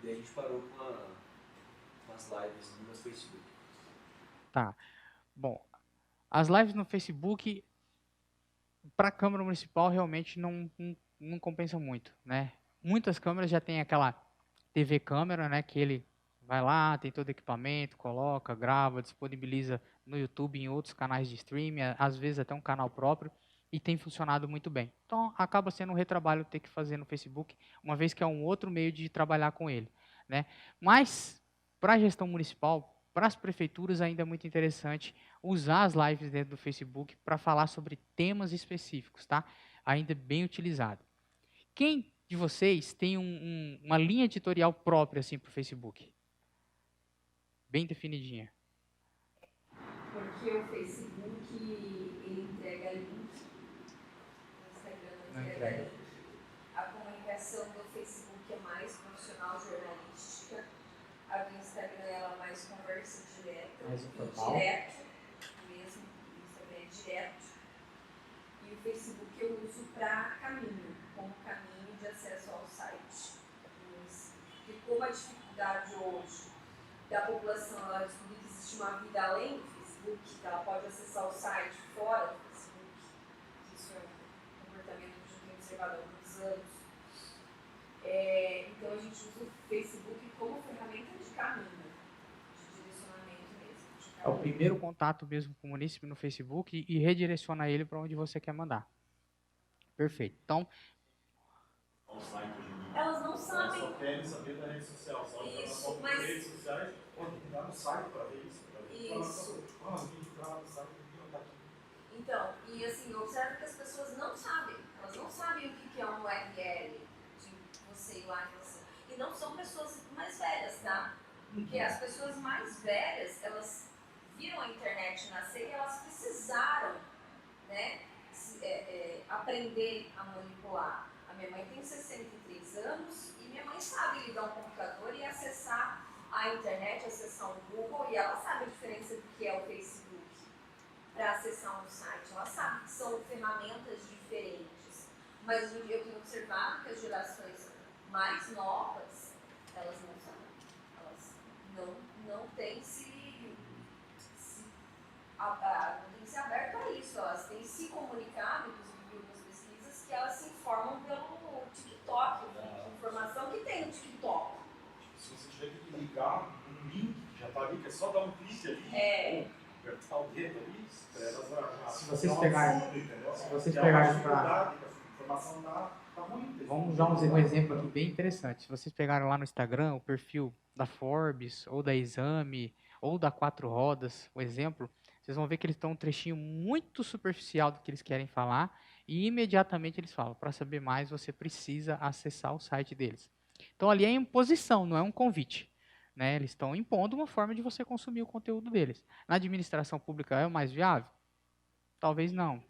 [SPEAKER 4] Daí a gente parou com as lives no Facebook.
[SPEAKER 1] Tá. Bom, as lives no Facebook, para a Câmara Municipal, realmente não compensa muito, né? Muitas câmeras já têm aquela TV câmera, né, que ele vai lá, tem todo o equipamento, coloca, grava, disponibiliza no YouTube, em outros canais de streaming, às vezes até um canal próprio, e tem funcionado muito bem. Então, acaba sendo um retrabalho ter que fazer no Facebook, uma vez que é um outro meio de trabalhar com ele. Né? Mas, para a gestão municipal, para as prefeituras, ainda é muito interessante usar as lives dentro do Facebook para falar sobre temas específicos, tá? Ainda bem utilizado. Quem de vocês tem uma linha editorial própria assim, para o Facebook? Bem definidinha.
[SPEAKER 2] Porque o Facebook, ele entrega link, o Instagram não entrega link. A comunicação do Facebook é mais profissional, jornalística. A do Instagram ela é mais conversa direta.
[SPEAKER 1] Mais informal.
[SPEAKER 2] Direto mesmo. O Instagram é direto. E o Facebook eu uso para caminho, como caminho de acesso ao site. E como a dificuldade hoje da população ela descobrir que existe uma vida além do Facebook, que ela pode acessar o site, fora do Facebook. Isso é um comportamento que a gente tem observado há alguns anos. Então a gente usa o Facebook como ferramenta de caminho, de direcionamento mesmo.
[SPEAKER 1] É o primeiro contato mesmo com o munícipe no Facebook e redireciona ele para onde você quer mandar. Perfeito. Então,
[SPEAKER 3] Ao site hoje em dia.
[SPEAKER 2] Elas não
[SPEAKER 3] Elas
[SPEAKER 2] sabem.
[SPEAKER 3] só querem saber da rede social, só
[SPEAKER 2] Isso,
[SPEAKER 3] informação
[SPEAKER 2] mas-
[SPEAKER 3] das redes sociais. Pô, tem que ir lá no site para ver isso.
[SPEAKER 2] Isso.
[SPEAKER 3] O vídeo tá lá no site, não tá aqui.
[SPEAKER 2] Então, e assim, eu observo que as pessoas não sabem. Elas não sabem o que é um URL, de você ir lá e você. E não são pessoas mais velhas, tá? Porque as pessoas mais velhas, elas viram a internet nascer e elas precisaram, né, aprender a manipular. A minha mãe tem 63 anos e minha mãe sabe ligar um computador e acessar a internet, acessar o Google, e ela sabe a diferença do que é o Facebook para acessar um site. Ela sabe que são ferramentas diferentes. Mas hoje em dia eu tenho observado que as gerações mais novas, elas não sabem. Elas não têm não têm se aberto a isso. Elas têm se comunicado, inclusive em algumas pesquisas, que elas se informam pelo TikTok, informação que tem no TikTok.
[SPEAKER 3] Se você tiver que ligar um link que já tá ali, que é só dar um clique ali, ou apertar o dedo ali, elas já
[SPEAKER 1] Se vocês
[SPEAKER 3] já
[SPEAKER 1] pegarem-
[SPEAKER 3] tudo, entendeu?
[SPEAKER 1] se vocês
[SPEAKER 3] E é uma
[SPEAKER 1] pegarem
[SPEAKER 3] dificuldade, que a informação tá ruim.
[SPEAKER 1] vamos dar um exemplo aqui bem interessante. Se vocês pegarem lá no Instagram o perfil da Forbes, ou da Exame, ou da Quatro Rodas, o exemplo, vocês vão ver que eles estão um trechinho muito superficial do que eles querem falar e imediatamente eles falam, para saber mais você precisa acessar o site deles. Então ali é imposição, não é um convite. Né? Eles estão impondo uma forma de você consumir o conteúdo deles. Na administração pública é o mais viável? Talvez não.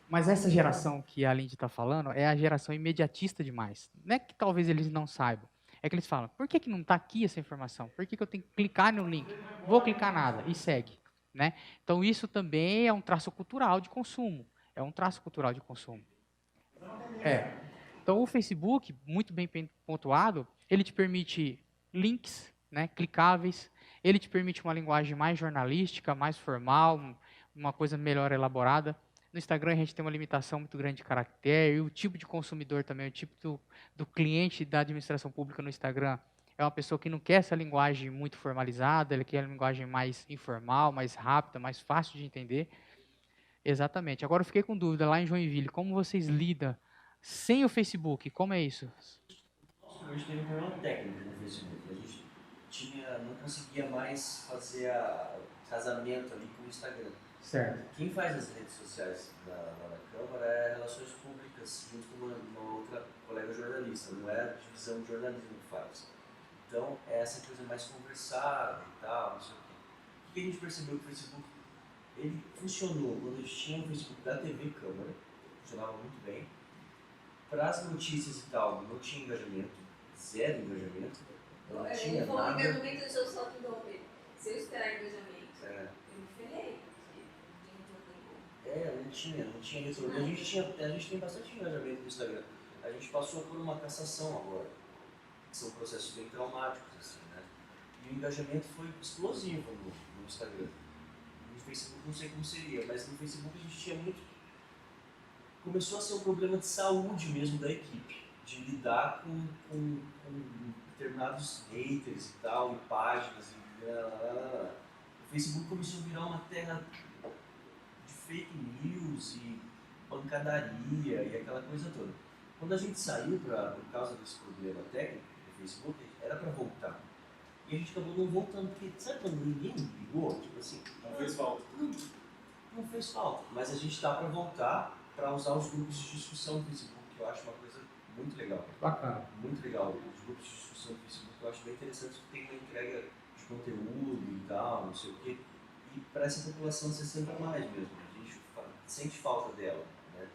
[SPEAKER 1] Mas essa geração que a Lindy está falando é a geração imediatista demais. Não é que talvez eles não saibam. É que eles falam, por que não está aqui essa informação? Por que eu tenho que clicar no link? Vou clicar nada e segue. Né? Então isso também é um traço cultural de consumo. É um traço cultural de consumo. Então o Facebook, muito bem pontuado, ele te permite links, né, clicáveis. Ele te permite uma linguagem mais jornalística, mais formal, uma coisa melhor elaborada. No Instagram a gente tem uma limitação muito grande de caractere, e o tipo de consumidor também, o tipo do cliente da administração pública no Instagram é uma pessoa que não quer essa linguagem muito formalizada, ele quer uma linguagem mais informal, mais rápida, mais fácil de entender. Exatamente. Agora eu fiquei com dúvida, lá em Joinville, como vocês lidam sem o Facebook? Como é isso?
[SPEAKER 4] Hoje teve um problema técnico no Facebook. A gente não conseguia mais fazer casamento ali com o Instagram.
[SPEAKER 1] Certo.
[SPEAKER 4] Quem faz as redes sociais lá na Câmara é Relações Públicas, junto com uma outra colega jornalista, não é a divisão de jornalismo que faz. Então, é essa coisa mais conversada e tal, não sei o quê. O que a gente percebeu que o Facebook, ele funcionou quando a gente tinha o Facebook da TV Câmara, funcionava muito bem. Para as notícias e tal, não tinha engajamento, zero engajamento, não tinha
[SPEAKER 2] Ele falou
[SPEAKER 4] nada.
[SPEAKER 2] engajamento, deixa eu só te interromper. Se eu esperar engajamento,
[SPEAKER 4] É.
[SPEAKER 2] eu me ferrei, porque
[SPEAKER 4] Não tinha retorno. A gente tem bastante engajamento no Instagram. A gente passou por uma cassação agora, que são processos bem traumáticos, assim, né? E o engajamento foi explosivo no Instagram. No Facebook não sei como seria, mas no Facebook a gente tinha muito. Começou a ser um problema de saúde mesmo da equipe, de lidar com determinados haters e tal, e páginas, e o Facebook começou a virar uma terra de fake news e pancadaria e aquela coisa toda. Quando a gente saiu por causa desse problema técnico do Facebook, era para voltar. E a gente acabou não voltando, porque sabe quando ninguém ligou? Tipo assim,
[SPEAKER 3] Não fez falta.
[SPEAKER 4] não fez falta, mas a gente está para voltar para usar os grupos de discussão do Facebook, que eu acho uma coisa muito legal.
[SPEAKER 1] Bacana.
[SPEAKER 4] Muito legal. Os grupos de discussão do Facebook eu acho bem interessante, porque tem uma entrega de conteúdo e tal, não sei o quê. E para essa população se sente mais mesmo. A gente sente falta dela, né?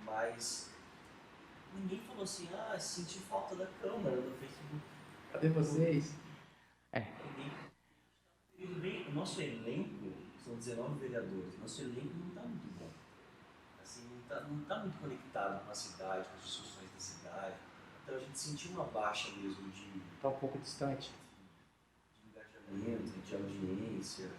[SPEAKER 4] Mas ninguém falou assim, senti falta da câmera do Facebook.
[SPEAKER 1] Cadê vocês?
[SPEAKER 4] Ninguém. O nosso elenco, são 19 vereadores, nosso elenco não está muito bom. Assim, não tá muito conectado com a cidade, com as discussões da cidade. Então a gente sentiu uma baixa mesmo de
[SPEAKER 1] Está um pouco distante.
[SPEAKER 4] engajamento, de audiência.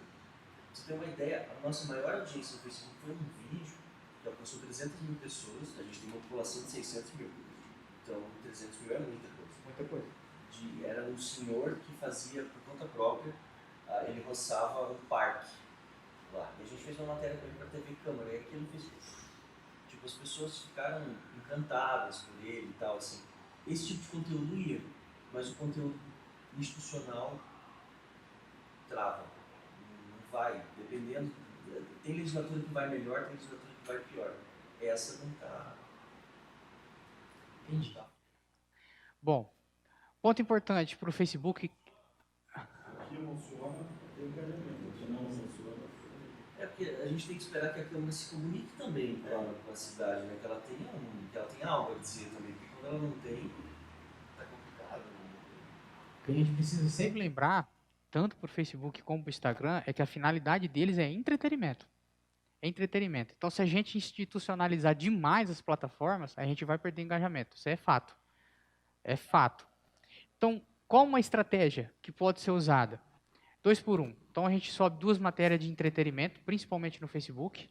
[SPEAKER 4] você ter uma ideia, a nossa maior audiência no Facebook foi um vídeo que alcançou 300 mil pessoas, a gente tem uma população de 600 mil. Então, 300 mil é muita coisa.
[SPEAKER 1] Muita coisa.
[SPEAKER 4] Era um senhor que fazia por conta própria, ele roçava um parque lá. E a gente fez uma matéria com ele para TV Câmara, e aquilo fez... Tipo, as pessoas ficaram encantadas por ele e tal, assim. Esse tipo de conteúdo ia, mas o conteúdo institucional trava. Não vai, dependendo... Tem legislatura que vai melhor, tem legislatura que vai pior. Essa não está...
[SPEAKER 1] Entendi. Bom, ponto importante para o Facebook.
[SPEAKER 3] Aqui funciona, tem engajamento. Aqui não funciona.
[SPEAKER 4] É porque a gente tem que esperar que a Câmara se comunique também com a cidade, né? Que ela tenha algo a dizer também, porque quando ela não tem, tá complicado.
[SPEAKER 1] O que a gente precisa sempre lembrar, tanto para o Facebook como para o Instagram, é que a finalidade deles é entretenimento. É entretenimento. Então, se a gente institucionalizar demais as plataformas, a gente vai perder engajamento. Isso é fato. É fato. Então, qual uma estratégia que pode ser usada? 2 por 1. Então, a gente sobe 2 matérias de entretenimento, principalmente no Facebook.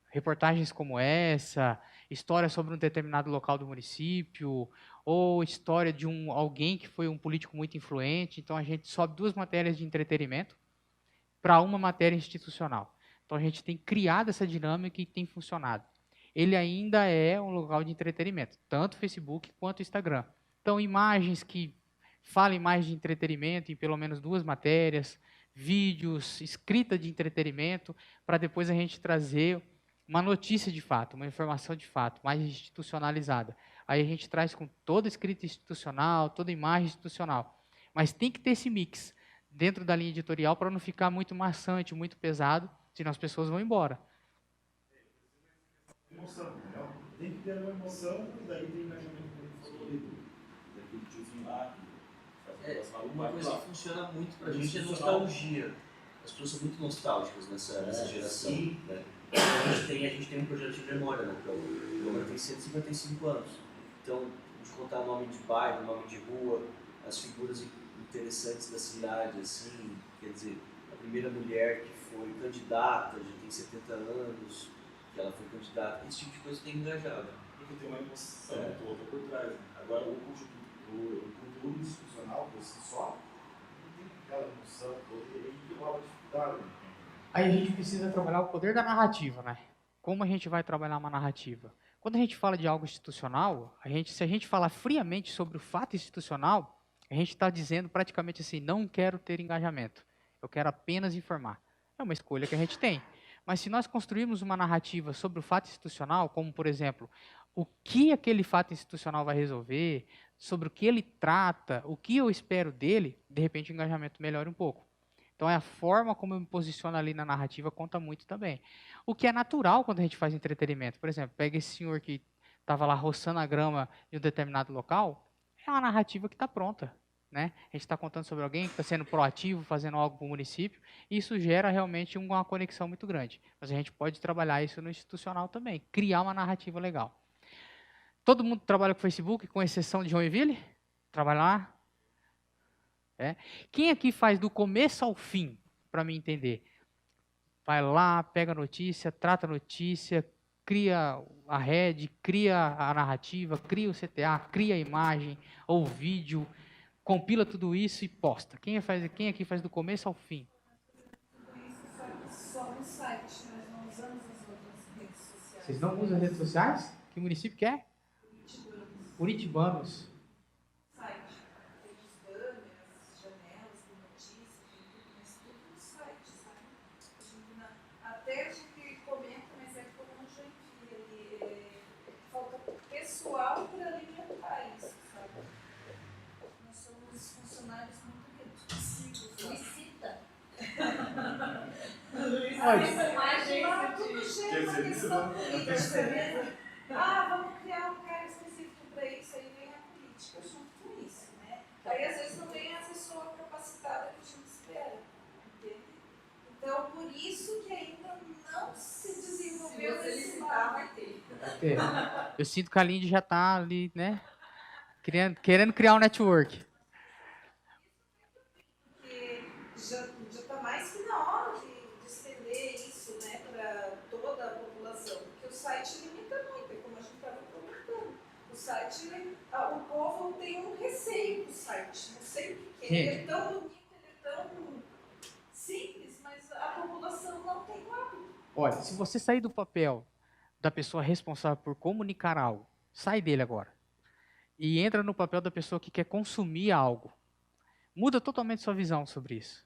[SPEAKER 1] Reportagens como essa, história sobre um determinado local do município, ou história de alguém que foi um político muito influente. Então, a gente sobe 2 matérias de entretenimento para uma matéria institucional. Então, a gente tem criado essa dinâmica e tem funcionado. Ele ainda é um local de entretenimento, tanto o Facebook quanto o Instagram. Então, imagens que falem mais de entretenimento em pelo menos 2 matérias, vídeos, escrita de entretenimento, para depois a gente trazer uma notícia de fato, uma informação de fato, mais institucionalizada. Aí a gente traz com toda a escrita institucional, toda a imagem institucional. Mas tem que ter esse mix dentro da linha editorial para não ficar muito maçante, muito pesado, senão as pessoas vão embora.
[SPEAKER 3] Emoção, entendeu? Tem que ter uma emoção e daí tem engajamento favorito. Daquele tiozinho lá que faz
[SPEAKER 4] Uma coisa que funciona muito pra gente é nostalgia. As pessoas são muito nostálgicas nessa geração. Né? A gente tem um projeto de memória na Câmara. A Câmara tem 155 anos. Então, a gente contar nome de bairro, nome de rua, as figuras interessantes da cidade, assim, quer dizer, a primeira mulher que foi candidata, já tem 70 anos, que ela foi candidata, esse tipo de coisa tem engajado.
[SPEAKER 3] Porque tem uma emoção toda por trás. Né? Agora, o conteúdo institucional, por si só, não tem aquela emoção toda e aí que rola dificuldade. Né?
[SPEAKER 1] Aí a gente precisa trabalhar o poder da narrativa, né? Como a gente vai trabalhar uma narrativa? Quando a gente fala de algo institucional, se a gente falar friamente sobre o fato institucional, a gente está dizendo praticamente assim, não quero ter engajamento, eu quero apenas informar. É uma escolha que a gente tem. Mas se nós construirmos uma narrativa sobre o fato institucional, como, por exemplo, o que aquele fato institucional vai resolver, sobre o que ele trata, o que eu espero dele, de repente o engajamento melhora um pouco. Então, é a forma como eu me posiciono ali na narrativa conta muito também. O que é natural quando a gente faz entretenimento. Por exemplo, pega esse senhor que estava lá roçando a grama de um determinado local, é uma narrativa que está pronta. Né? A gente está contando sobre alguém que está sendo proativo, fazendo algo para o município, e isso gera realmente uma conexão muito grande. Mas a gente pode trabalhar isso no institucional também, criar uma narrativa legal. Todo mundo trabalha com Facebook, com exceção de Joinville? Trabalha lá? É. Quem aqui faz do começo ao fim, para me entender? Vai lá, pega a notícia, trata a notícia, cria a head, cria a narrativa, cria o CTA, cria a imagem ou vídeo, compila tudo isso e posta. Quem aqui faz do começo ao fim?
[SPEAKER 2] Só no site, nós não usamos as outras redes sociais.
[SPEAKER 1] Vocês não usam as redes sociais? Que município que é? Curitibanos.
[SPEAKER 2] Site. Tem os banners, janelas, tem notícias, tem tudo, mas tudo no site, sabe? Até a gente comenta, mas é como no Joinville, falta pessoal para alimentar isso, sabe? Nós somos funcionários muito reduzidos. Licita.
[SPEAKER 3] Quer dizer, isso não
[SPEAKER 2] vamos criar um cara específico para isso, aí vem a política junto com isso, né? Aí às vezes não vem a pessoa capacitada que a gente espera, entende? Então, por isso que ainda não se desenvolveu esse lado. Vai ter.
[SPEAKER 1] Eu sinto que a Lindy já está ali, né? Querendo criar um network.
[SPEAKER 2] Porque já está mais que na hora de estender site limita muito, é como a gente estava comentando. O site, o povo tem um receio do site, não sei o que é. Ele é tão bonito, ele é tão simples, mas a população não tem o hábito.
[SPEAKER 1] Olha, se você sair do papel da pessoa responsável por comunicar algo, sai dele agora. E entra no papel da pessoa que quer consumir algo. Muda totalmente sua visão sobre isso.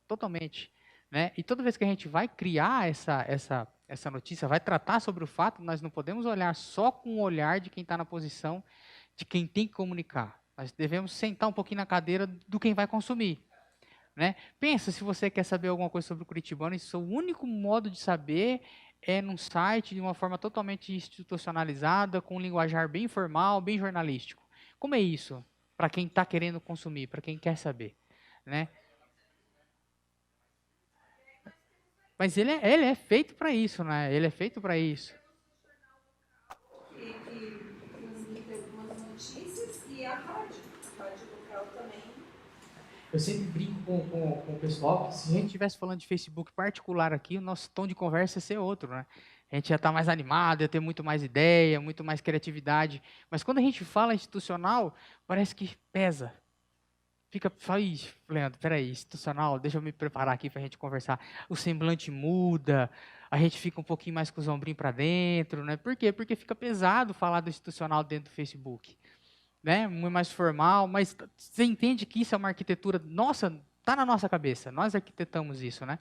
[SPEAKER 1] Totalmente. Né? E toda vez que a gente vai criar essa notícia, vai tratar sobre o fato, nós não podemos olhar só com o olhar de quem está na posição de quem tem que comunicar. Nós devemos sentar um pouquinho na cadeira do quem vai consumir. Né? Pensa, se você quer saber alguma coisa sobre o curitibano, isso, o único modo de saber é num site de uma forma totalmente institucionalizada, com um linguajar bem formal, bem jornalístico. Como é isso? Para quem está querendo consumir, para quem quer saber. Né? Mas ele é feito para isso, né? Ele é feito para isso.
[SPEAKER 2] E transmite algumas notícias e a rádio local também.
[SPEAKER 1] Eu sempre brinco com o pessoal que se a gente estivesse falando de Facebook particular aqui, o nosso tom de conversa ia ser outro, né? A gente ia estar mais animado, ia ter muito mais ideia, muito mais criatividade. Mas quando a gente fala institucional, parece que pesa. Fica, ixi, Leandro, peraí, institucional, deixa eu me preparar aqui para a gente conversar. O semblante muda, a gente fica um pouquinho mais com os ombrinhos para dentro, né? Por quê? Porque fica pesado falar do institucional dentro do Facebook. Né? Muito mais formal, mas você entende que isso é uma arquitetura nossa, está na nossa cabeça, nós arquitetamos isso, né?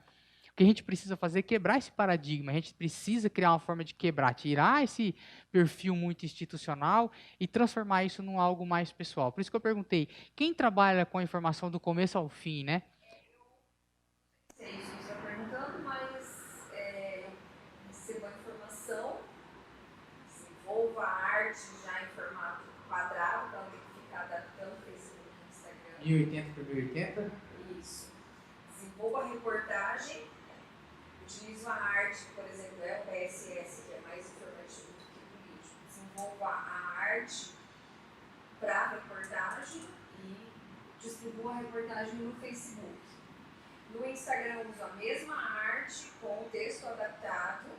[SPEAKER 1] O que a gente precisa fazer é quebrar esse paradigma, a gente precisa criar uma forma de quebrar, tirar esse perfil muito institucional e transformar isso num algo mais pessoal. Por isso que eu perguntei, quem trabalha com a informação do começo ao fim, né?
[SPEAKER 2] Sei isso que você está perguntando, mas receba a informação, desenvolva a arte já em formato quadrado, para não ter que ficar adaptando o Facebook e Instagram.
[SPEAKER 1] 1080 por 1080?
[SPEAKER 2] Isso. Desenvolva a reportagem, utilize a arte, por exemplo, é o PSS, que é mais informativo do que político. Desenvolva a arte para a reportagem e distribua a reportagem no Facebook. No Instagram, usa a mesma arte com o texto adaptado,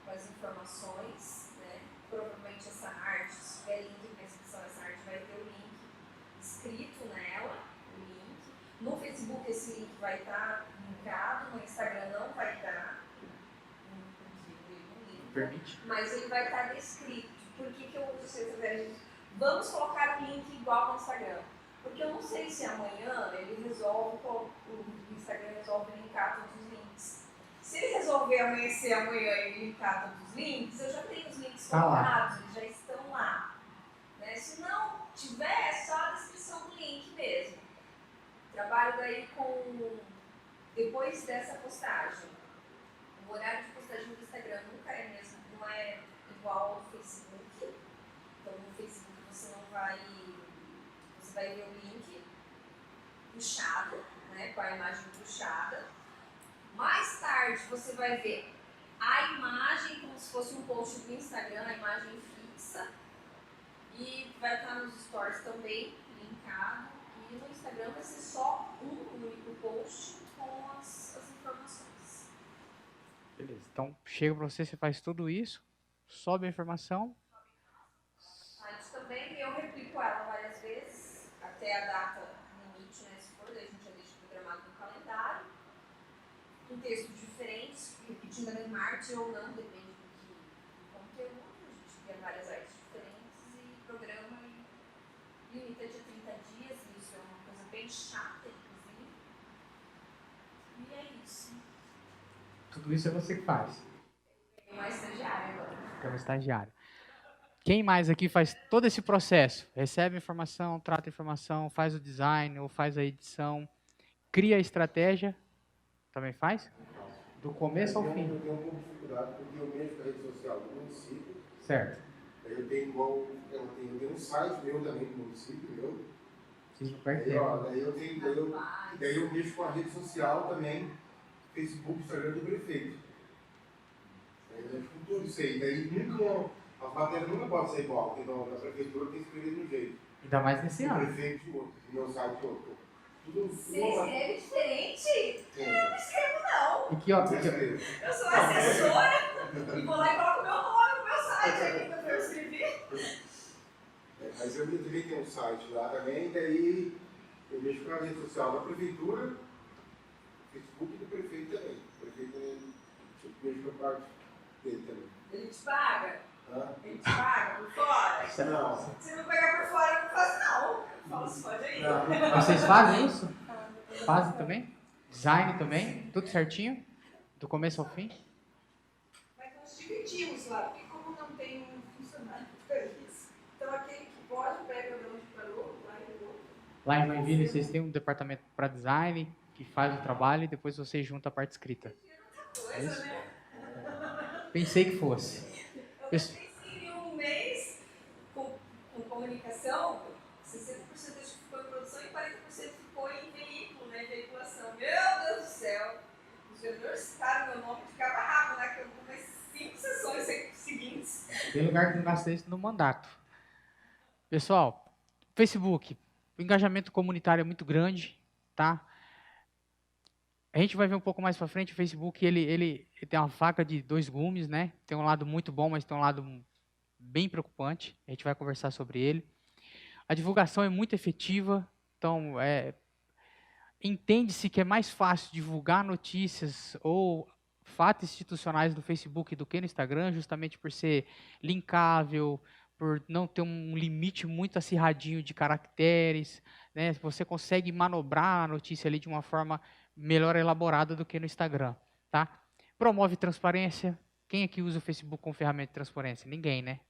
[SPEAKER 2] com as informações, né? Provavelmente essa arte, se tiver link na descrição dessa arte, vai ter o link escrito nela, o link. No Facebook esse link vai estar linkado, no Instagram não vai estar,
[SPEAKER 1] Permite?
[SPEAKER 2] mas ele vai estar descrito. Por que eu uso essa estratégia? Vamos colocar o link igual no Instagram. Porque eu não sei se amanhã ele resolve, o Instagram resolve linkar todos os links. Se ele resolver amanhecer amanhã e linkar todos os links, eu já tenho os links colocados, eles já estão lá. Né? Se não tiver, é só a descrição do link mesmo. Trabalho daí com, depois dessa postagem, o horário de postagem do Instagram nunca é mesmo, não é igual ao Facebook. Então no Facebook você vai ver o link puxado, né, com a imagem puxada. Mais tarde você vai ver a imagem como se fosse um post do Instagram, a imagem fixa. E vai estar nos stories também, linkado. E no Instagram vai ser só um único post com as informações.
[SPEAKER 1] Beleza, então chega para você, você faz tudo isso, sobe a informação.
[SPEAKER 2] Antes também eu replico ela várias vezes, até a data limite, né? Se for, daí a gente já deixa programado no calendário. Com textos diferentes, repetindo a mesma arte ou não, depende do conteúdo. A gente cria várias artes diferentes e programa e limita de 30 dias. Isso é uma coisa bem chata, inclusive. E é isso.
[SPEAKER 1] Tudo isso é você que faz.
[SPEAKER 2] Tem uma estagiária agora.
[SPEAKER 1] É um estagiário. Quem mais aqui faz todo esse processo? Recebe a informação, trata a informação, faz o design ou faz a edição, cria a estratégia, também faz? Do começo ao fim.
[SPEAKER 5] Eu tenho um pouco de dificuldade porque eu mexo com a rede social do município.
[SPEAKER 1] Certo.
[SPEAKER 5] Eu tenho um site meu também do município, meu.
[SPEAKER 1] Vocês não perdem tempo.
[SPEAKER 5] Daí eu mexo com a rede social também, Facebook, Instagram do prefeito. Daí eu mexo com tudo isso aí. Daí a matéria nunca pode ser igual, porque na prefeitura tem que escrever de um jeito.
[SPEAKER 1] Ainda mais nesse
[SPEAKER 5] O
[SPEAKER 1] ano.
[SPEAKER 5] prefeito de outro, o meu site de outro.
[SPEAKER 2] Você escreve diferente? Eu não escrevo, não.
[SPEAKER 1] E aqui, ó,
[SPEAKER 5] Eu escrevo.
[SPEAKER 2] Eu sou assessora e vou lá e coloco meu nome no site ainda para eu escrever.
[SPEAKER 5] Mas eu também tenho um site lá também, daí eu mexo com a rede social da prefeitura, Facebook do prefeito também. O prefeito eu mexo com a parte dele também.
[SPEAKER 2] Ele te paga?
[SPEAKER 5] Hã?
[SPEAKER 2] Ele te paga por fora?
[SPEAKER 5] Não.
[SPEAKER 2] Se não pegar por fora, eu não faço não. Fala só de aí.
[SPEAKER 1] Vocês fazem isso? Fazem também? Design também? Tudo certinho? Do começo ao fim?
[SPEAKER 2] Mas nós dividimos lá, porque como não tem um funcionário para isso, então aquele que pode pega de onde parou, lá e outro.
[SPEAKER 1] Lá em Joinville, vocês têm um departamento para design que faz o trabalho e depois vocês juntam a parte escrita. É isso?
[SPEAKER 2] Coisa, né?
[SPEAKER 1] Pensei que fosse.
[SPEAKER 2] Eu pensei em um mês com comunicação, 60% acho que ficou em produção e 40% ficou em veículo, né? Veiculação. Meu Deus do céu! Os vendedores citaram meu nome de cabo a rabo, né? Que eu vou umas 5 sessões seguintes.
[SPEAKER 1] Tem lugar que não gasta isso no mandato. Pessoal, Facebook, o engajamento comunitário é muito grande, tá? A gente vai ver um pouco mais para frente, o Facebook, ele tem uma faca de dois gumes, né? Tem um lado muito bom, mas tem um lado bem preocupante. A gente vai conversar sobre ele. A divulgação é muito efetiva, então entende-se que é mais fácil divulgar notícias ou fatos institucionais no Facebook do que no Instagram, justamente por ser linkável, por não ter um limite muito acirradinho de caracteres, né? Você consegue manobrar a notícia ali de uma forma melhor elaborada do que no Instagram, tá? Promove transparência. Quem aqui usa o Facebook como ferramenta de transparência? Ninguém, né?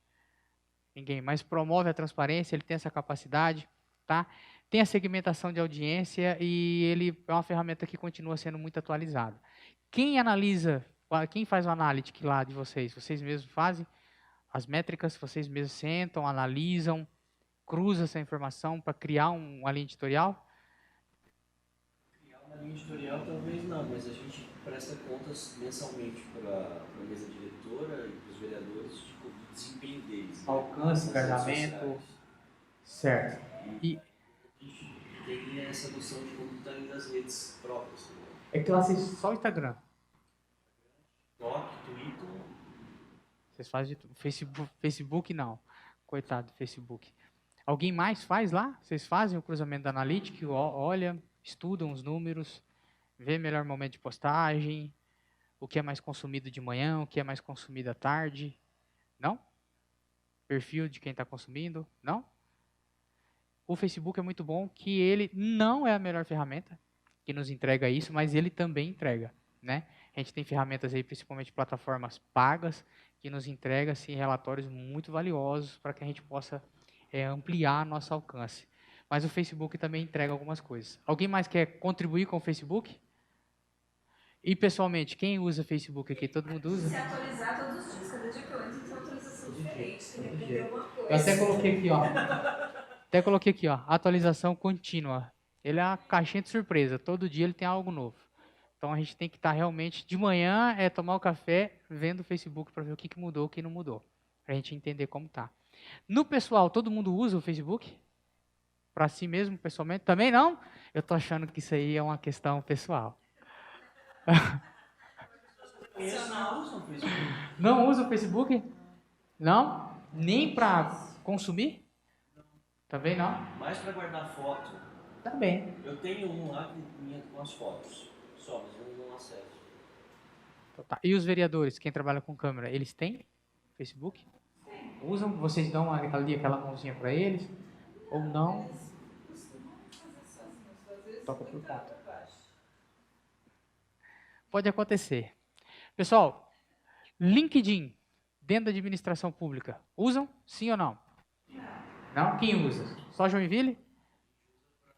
[SPEAKER 1] Ninguém, mas promove a transparência, ele tem essa capacidade, tá? Tem a segmentação de audiência e ele é uma ferramenta que continua sendo muito atualizada. Quem analisa, quem faz o analytics lá de vocês? Vocês mesmos fazem? As métricas, vocês mesmos sentam, analisam, cruzam essa informação para criar uma linha editorial?
[SPEAKER 4] Criar uma linha editorial talvez não, mas a gente presta contas mensalmente para a mesa diretora e para os vereadores de desempenho deles. Né?
[SPEAKER 1] Alcance, engajamento. Certo. E
[SPEAKER 4] a gente tem essa noção de como está indo as redes próprias. Né?
[SPEAKER 1] é que eu assisto só o Instagram.
[SPEAKER 4] Twitter.
[SPEAKER 1] Vocês fazem de tudo. Facebook não. Coitado do Facebook. Alguém mais faz lá? Vocês fazem o cruzamento da Analytics? Olha, estudam os números, vê melhor momento de postagem, o que é mais consumido de manhã, o que é mais consumido à tarde. Não? Perfil de quem está consumindo? Não? O Facebook é muito bom, que ele não é a melhor ferramenta que nos entrega isso, mas ele também entrega, né? A gente tem ferramentas aí, principalmente plataformas pagas, que nos entregam assim, relatórios muito valiosos para que a gente possa ampliar nosso alcance. Mas o Facebook também entrega algumas coisas. Alguém mais quer contribuir com o Facebook? E, pessoalmente, quem usa Facebook aqui? Todo mundo usa?
[SPEAKER 2] Se atualizar todos os dias, cada dia que eu entro tem uma atualização diferente, tem que aprender alguma coisa.
[SPEAKER 1] Eu até coloquei aqui, ó. Atualização contínua. Ele é uma caixinha de surpresa. Todo dia ele tem algo novo. Então a gente tem que estar realmente, de manhã, tomar o café, vendo o Facebook para ver o que mudou, o que não mudou. Para a gente entender como está. No pessoal, todo mundo usa o Facebook? Para si mesmo, pessoalmente? Também não? Eu estou achando que isso aí é uma questão pessoal. Não usa o Facebook? Não? Nem para consumir? Também não?
[SPEAKER 4] Mais para guardar foto.
[SPEAKER 1] Também.
[SPEAKER 4] Eu tenho um lá com as fotos. Só, mas eu não acesso.
[SPEAKER 1] Então, tá. E os vereadores, quem trabalha com câmera, eles têm Facebook? Usam? Vocês dão aquela mãozinha para eles? Ou não?
[SPEAKER 2] Eles costumam fazer sozinhos, às vezes
[SPEAKER 1] Toca por
[SPEAKER 2] muita
[SPEAKER 1] conta.
[SPEAKER 2] bobagem.
[SPEAKER 1] Pode acontecer. Pessoal, LinkedIn, dentro da administração pública, usam? Sim ou não? Não? Quem usa? Só Joinville?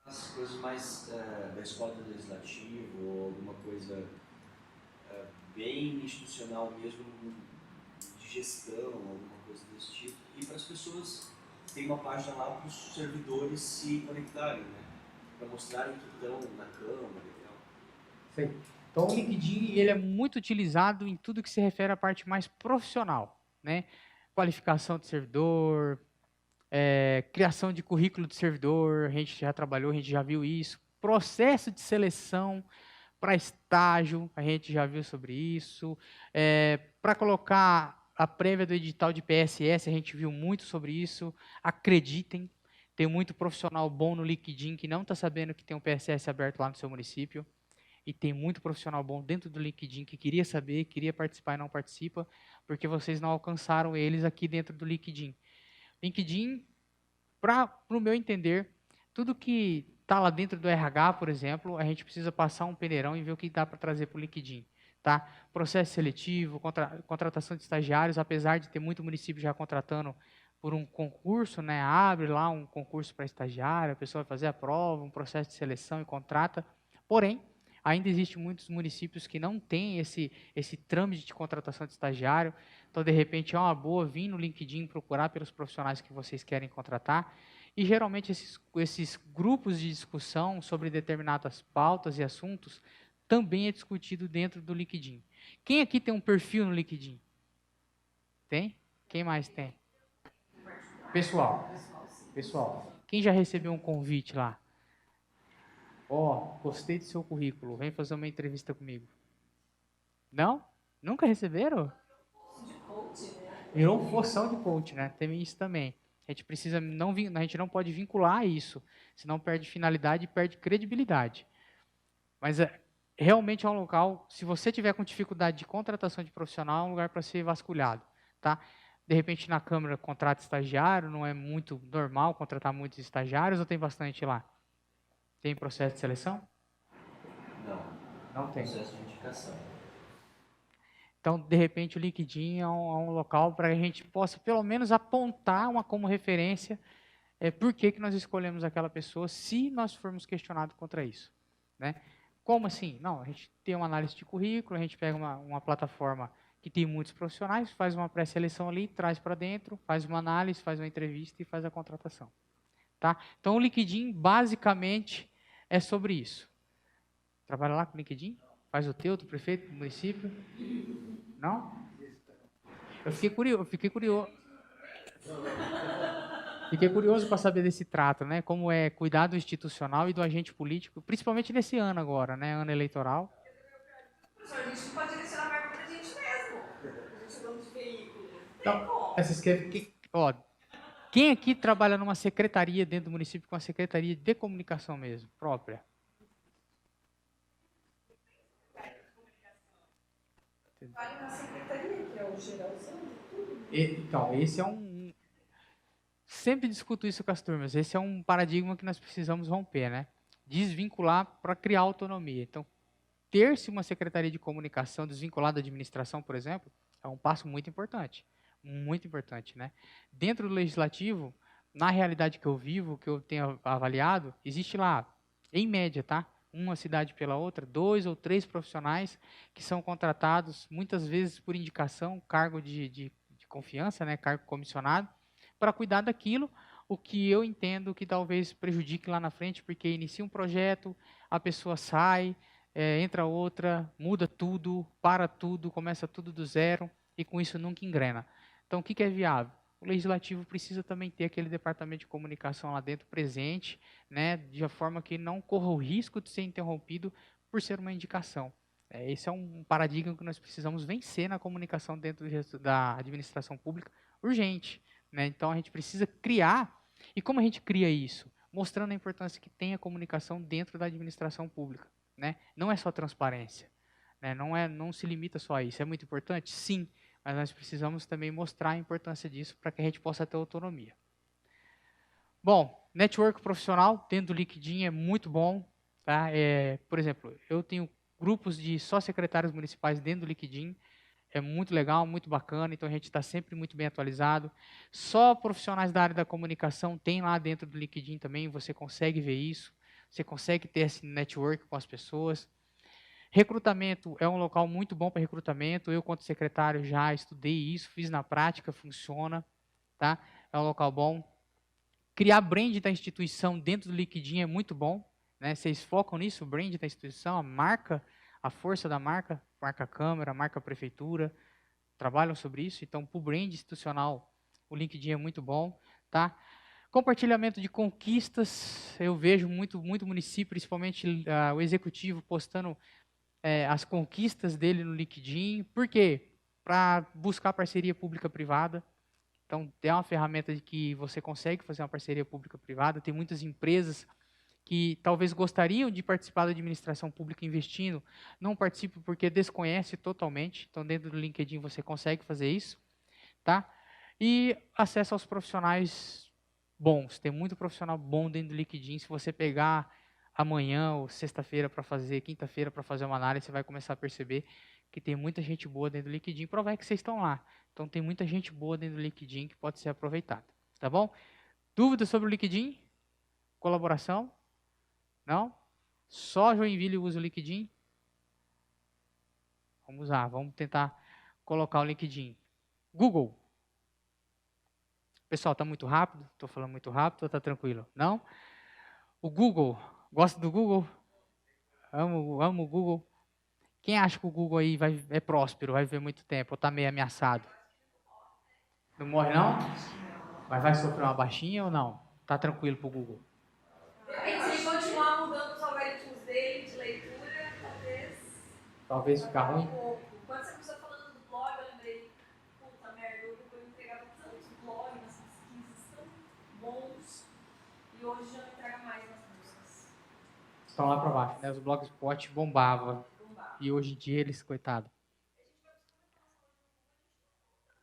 [SPEAKER 4] As coisas mais da escola do legislativo, ou alguma coisa bem institucional mesmo, de gestão, alguma coisa desse tipo. E para as pessoas, tem uma página lá para os servidores se conectarem, né? Para mostrarem que estão na Câmara e tal.
[SPEAKER 1] Sei. Então o LinkedIn ele é muito utilizado em tudo que se refere à parte mais profissional, né? Qualificação de servidor, criação de currículo de servidor, a gente já trabalhou, a gente já viu isso. Processo de seleção para estágio, a gente já viu sobre isso. Para colocar a prévia do edital de PSS, a gente viu muito sobre isso. Acreditem, tem muito profissional bom no LinkedIn que não está sabendo que tem um PSS aberto lá no seu município. E tem muito profissional bom dentro do LinkedIn que queria saber, queria participar e não participa, porque vocês não alcançaram eles aqui dentro do LinkedIn. LinkedIn, para o meu entender, tudo que está lá dentro do RH, por exemplo, a gente precisa passar um peneirão e ver o que dá para trazer para o LinkedIn. Tá? Processo seletivo, contratação de estagiários, apesar de ter muito município já contratando por um concurso, né? Abre lá um concurso para estagiário, a pessoa vai fazer a prova, um processo de seleção e contrata. Porém, ainda existem muitos municípios que não têm esse trâmite de contratação de estagiário. Então, de repente, é uma boa vir no LinkedIn procurar pelos profissionais que vocês querem contratar. E, geralmente, esses grupos de discussão sobre determinadas pautas e assuntos também é discutido dentro do LinkedIn. Quem aqui tem um perfil no LinkedIn? Tem? Quem mais tem? Pessoal. Quem já recebeu um convite lá? Gostei do seu currículo, vem fazer uma entrevista comigo. Não? Nunca receberam? Virou função de coach, né? Tem isso também. A gente precisa a gente não pode vincular isso, senão perde finalidade e perde credibilidade. Mas realmente é um local, se você tiver com dificuldade de contratação de profissional, é um lugar para ser vasculhado, tá? De repente na Câmara contrata estagiário, não é muito normal contratar muitos estagiários ou tem bastante lá? Tem processo de seleção? Não tem.
[SPEAKER 4] Processo de indicação.
[SPEAKER 1] Então, de repente, o LinkedIn é um local para a gente possa, pelo menos, apontar como referência por que nós escolhemos aquela pessoa, se nós formos questionados contra isso. Né? Como assim? Não, a gente tem uma análise de currículo, a gente pega uma plataforma que tem muitos profissionais, faz uma pré-seleção ali, traz para dentro, faz uma análise, faz uma entrevista e faz a contratação. Tá? Então, o LinkedIn, basicamente, é sobre isso. Trabalha lá com o LinkedIn? Faz o teu, do prefeito, do município? Não? Eu fiquei curioso. Fiquei curioso para saber desse trato, né? Como é cuidar do institucional e do agente político, principalmente nesse ano agora, né? Ano eleitoral.
[SPEAKER 2] Professor, a gente não pode direcionar verba para a gente mesmo. A gente falando de veículo.
[SPEAKER 1] Então, quem aqui trabalha numa secretaria dentro do município com a secretaria de comunicação mesmo, própria?
[SPEAKER 2] Vale na secretaria, que é o geralzão de tudo.
[SPEAKER 1] Então, esse é sempre discuto isso com as turmas, esse é um paradigma que nós precisamos romper, né? Desvincular para criar autonomia. Então, ter-se uma secretaria de comunicação desvinculada da administração, por exemplo, é um passo muito importante, né? Dentro do legislativo, na realidade que eu vivo, que eu tenho avaliado, existe lá, em média, tá? Uma cidade pela outra, 2 ou 3 profissionais que são contratados, muitas vezes por indicação, cargo de confiança, né? Cargo comissionado, para cuidar daquilo, o que eu entendo que talvez prejudique lá na frente, porque inicia um projeto, a pessoa sai, entra outra, muda tudo, para tudo, começa tudo do zero, e com isso nunca engrena. Então, o que é viável? O legislativo precisa também ter aquele departamento de comunicação lá dentro presente, né, de forma que não corra o risco de ser interrompido por ser uma indicação. Esse é um paradigma que nós precisamos vencer na comunicação dentro da administração pública, urgente. Né? Então, a gente precisa criar. E como a gente cria isso? Mostrando a importância que tem a comunicação dentro da administração pública. Né? Não é só transparência. Né? Não se limita só a isso. É muito importante? Sim. Mas nós precisamos também mostrar a importância disso para que a gente possa ter autonomia. Bom, network profissional dentro do LinkedIn é muito bom. Tá? Por exemplo, eu tenho grupos de só secretários municipais dentro do LinkedIn. É muito legal, muito bacana, então a gente está sempre muito bem atualizado. Só profissionais da área da comunicação tem lá dentro do LinkedIn também, você consegue ver isso, você consegue ter esse network com as pessoas. Recrutamento é um local muito bom para recrutamento, eu, quanto secretário, já estudei isso, fiz na prática, funciona, tá? É um local bom. Criar brand da instituição dentro do LinkedIn é muito bom, né? Vocês focam nisso, o brand da instituição, a marca, a força da marca Câmara, marca Prefeitura, trabalham sobre isso. Então, para o brand institucional, o LinkedIn é muito bom. Tá? Compartilhamento de conquistas, eu vejo muito município, principalmente o executivo, postando as conquistas dele no LinkedIn. Por quê? para buscar parceria pública-privada. Então, é uma ferramenta de que você consegue fazer uma parceria pública-privada. Tem muitas empresas que talvez gostariam de participar da administração pública investindo, não participam porque desconhece totalmente. Então, dentro do LinkedIn você consegue fazer isso, tá? E acesso aos profissionais bons. Tem muito profissional bom dentro do LinkedIn. Se você pegar amanhã ou sexta-feira para fazer, quinta-feira para fazer uma análise, você vai começar a perceber que tem muita gente boa dentro do LinkedIn. Prova é que vocês estão lá. Então, tem muita gente boa dentro do LinkedIn que pode ser aproveitada. Tá bom? Dúvidas sobre o LinkedIn? Colaboração? Não? Só Joinville usa o LinkedIn? Vamos usar, vamos tentar colocar o LinkedIn. Google. Pessoal, está muito rápido? Estou falando muito rápido ou está tranquilo? Não? O Google. Gosta do Google? Amo o Google. Quem acha que o Google aí é próspero, vai viver muito tempo, ou está meio ameaçado? Não morre não? Mas vai sofrer uma baixinha ou não? Está tranquilo para o Google?
[SPEAKER 2] Depende, se ele continuar mudando os algoritmos dele de leitura,
[SPEAKER 1] Talvez ficar ruim?
[SPEAKER 2] um pouco. Quando você começou falando do blog, eu lembrei, puta merda, o Google entregava tantos blogs nas pesquisas tão bons, e hoje já não entrega mais nas buscas.
[SPEAKER 1] Estão lá para baixo, né? Os blogspot bombavam. E hoje em dia eles, coitado.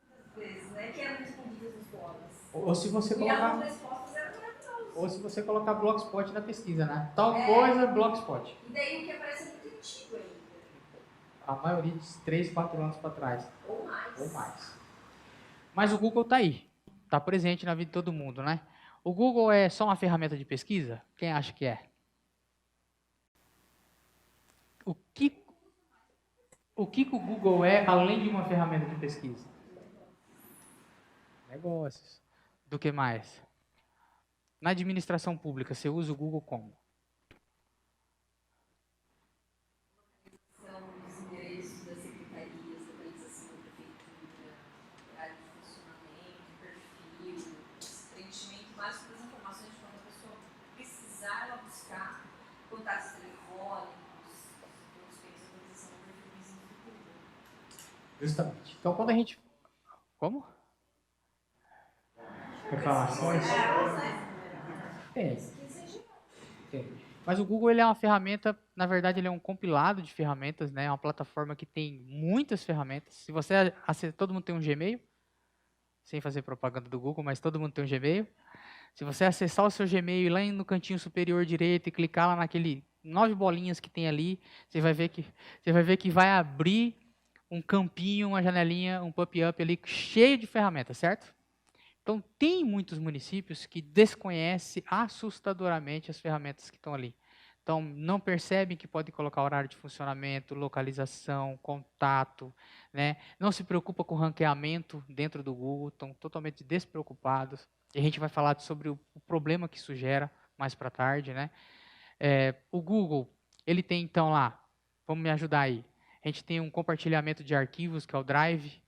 [SPEAKER 2] Às vezes, né? Que eram respondidas nos blogs.
[SPEAKER 1] Ou se você
[SPEAKER 2] E
[SPEAKER 1] colocar...
[SPEAKER 2] as respostas eram maravilhosas.
[SPEAKER 1] Ou se você colocar blogspot na pesquisa, né? Tal
[SPEAKER 2] É.
[SPEAKER 1] coisa, blogspot.
[SPEAKER 2] E daí o que aparece é muito antigo ainda.
[SPEAKER 1] A maioria de 3, 4 anos para trás.
[SPEAKER 2] Ou mais.
[SPEAKER 1] Ou mais. Mas o Google está aí. Está presente na vida de todo mundo, né? O Google é só uma ferramenta de pesquisa? Quem acha que é? O que o Google é além de uma ferramenta de pesquisa? Negócios. Do que mais? Na administração pública, você usa o Google como?
[SPEAKER 2] São os endereços das secretarias, localização da prefeitura, horário de funcionamento, perfil, preenchimento básico das informações de quando a pessoa precisar ela buscar contatos telefônicos, todos que eles atualização do perfil físico do Google.
[SPEAKER 1] Justamente. Então, quando a gente... Como? Reclamações? Tem. Mas o Google ele é uma ferramenta, na verdade ele é um compilado de ferramentas, né? É uma plataforma que tem muitas ferramentas. Se você todo mundo tem um Gmail, sem fazer propaganda do Google, mas todo mundo tem um Gmail. Se você acessar o seu Gmail lá no cantinho superior direito e clicar lá naquele 9 bolinhas que tem ali, você vai ver que vai abrir um campinho, uma janelinha, um pop-up ali cheio de ferramentas, certo? Então, tem muitos municípios que desconhecem assustadoramente as ferramentas que estão ali. Então, não percebem que pode colocar horário de funcionamento, localização, contato, né? Não se preocupa com ranqueamento dentro do Google, estão totalmente despreocupados. E a gente vai falar sobre o problema que isso gera mais para tarde, né? O Google, ele tem então lá, vamos me ajudar aí, a gente tem um compartilhamento de arquivos, que é o Drive,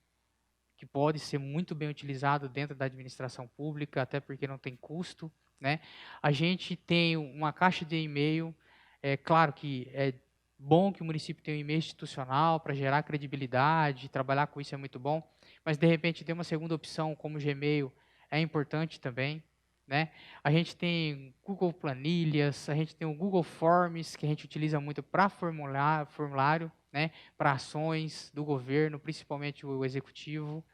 [SPEAKER 1] que pode ser muito bem utilizado dentro da administração pública, até porque não tem custo, né? A gente tem uma caixa de e-mail, é claro que é bom que o município tenha um e-mail institucional para gerar credibilidade, trabalhar com isso é muito bom, mas de repente ter uma segunda opção como o Gmail é importante também, né? A gente tem Google Planilhas, a gente tem o Google Forms, que a gente utiliza muito para formulário, né? Para ações do governo, principalmente o executivo.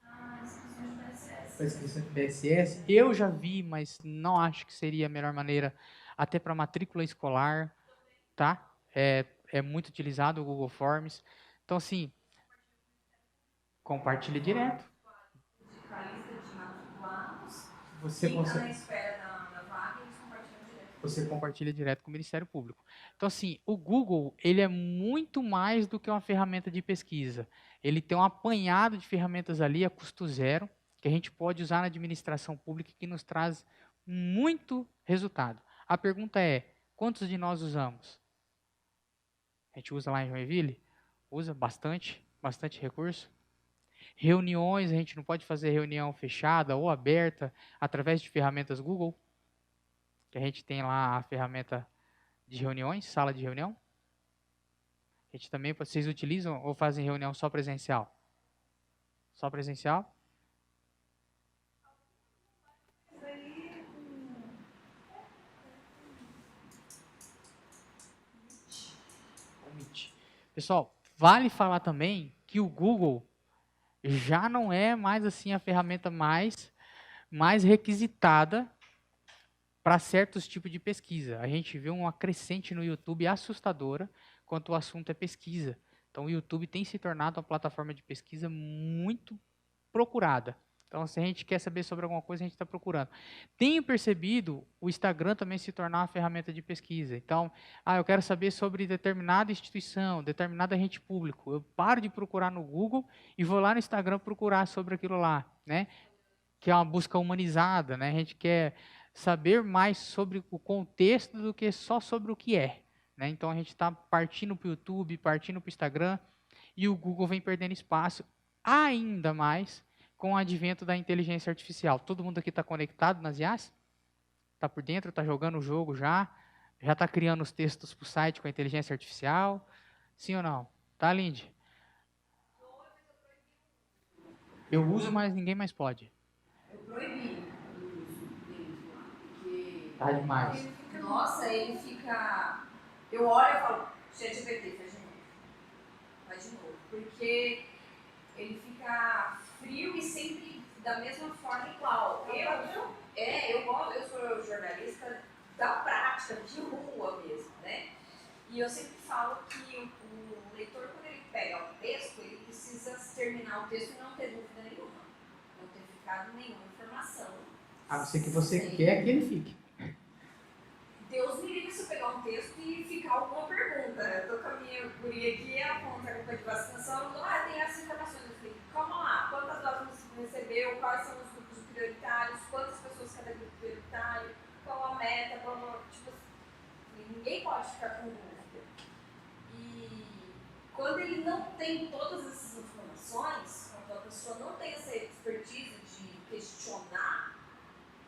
[SPEAKER 1] Para inscrição de PSS, eu já vi, mas não acho que seria a melhor maneira, até para matrícula escolar, tá? É muito utilizado o Google Forms. Então, assim, compartilha direto. Você compartilha direto com o Ministério Público. Então, assim, o Google, ele é muito mais do que uma ferramenta de pesquisa. Ele tem um apanhado de ferramentas ali a custo zero, que a gente pode usar na administração pública, que nos traz muito resultado. A pergunta é, quantos de nós usamos? A gente usa lá em Joinville? Usa bastante recurso. Reuniões, a gente não pode fazer reunião fechada ou aberta através de ferramentas Google, que a gente tem lá a ferramenta de reuniões, sala de reunião. A gente também, vocês utilizam ou fazem reunião só presencial? Só presencial?
[SPEAKER 2] Mas aí,
[SPEAKER 1] Meet. Pessoal, vale falar também que o Google já não é mais assim a ferramenta mais requisitada para certos tipos de pesquisa. A gente vê uma crescente no YouTube assustadora quanto o assunto é pesquisa. Então, o YouTube tem se tornado uma plataforma de pesquisa muito procurada. Então, se a gente quer saber sobre alguma coisa, a gente está procurando. Tenho percebido o Instagram também se tornar uma ferramenta de pesquisa. Então, eu quero saber sobre determinada instituição, determinado agente público. Eu paro de procurar no Google e vou lá no Instagram procurar sobre aquilo lá, né? Que é uma busca humanizada, né? A gente quer saber mais sobre o contexto do que só sobre o que é, né? Então, a gente está partindo para o YouTube, partindo para o Instagram, e o Google vem perdendo espaço ainda mais com o advento da inteligência artificial. Todo mundo aqui está conectado nas IAs? Está por dentro, está jogando o jogo já? Já está criando os textos para o site com a inteligência artificial? Sim ou não? Tá, Lindy? Eu uso, mas ninguém mais pode.
[SPEAKER 2] eu proibi o uso dele lá, porque
[SPEAKER 1] Tá demais.
[SPEAKER 2] nossa, ele fica. Eu olho e falo, ChatGPT, faz de novo. Faz de novo. Porque ele fica frio e sempre da mesma forma igual. Eu sou jornalista da prática, de rua mesmo, né? E eu sempre falo que o leitor, quando ele pega um texto, ele precisa terminar o texto e não ter dúvida nenhuma. Não ter ficado nenhuma informação.
[SPEAKER 1] A não ser que você quer que ele fique.
[SPEAKER 2] Deus me livre se eu pegar um texto e ficar alguma pergunta. Eu tô com a minha guria aqui, ela conta a campanha de vacinação, tem essas informações. Eu falei, calma lá, quantas doses você recebeu, quais são os grupos prioritários, quantas pessoas cada grupo prioritário, qual a meta, tipo, ninguém pode ficar com dúvida. E quando ele não tem todas essas informações, quando a pessoa não tem essa expertise de questionar,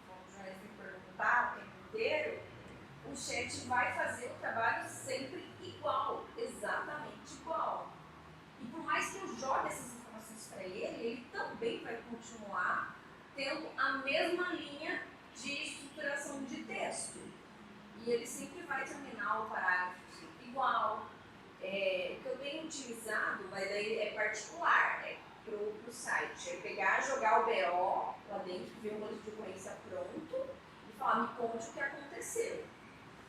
[SPEAKER 2] como o jornalista tem que perguntar o tempo inteiro, o chat vai fazer o trabalho sempre igual, exatamente igual. E por mais que eu jogue essas informações para ele também vai continuar tendo a mesma linha de estruturação de texto. E ele sempre vai terminar o parágrafo igual. O que eu tenho utilizado, mas daí é particular, para o site. É pegar, jogar o BO lá dentro, ver um boletim de ocorrência pronto e falar, me conte o que aconteceu.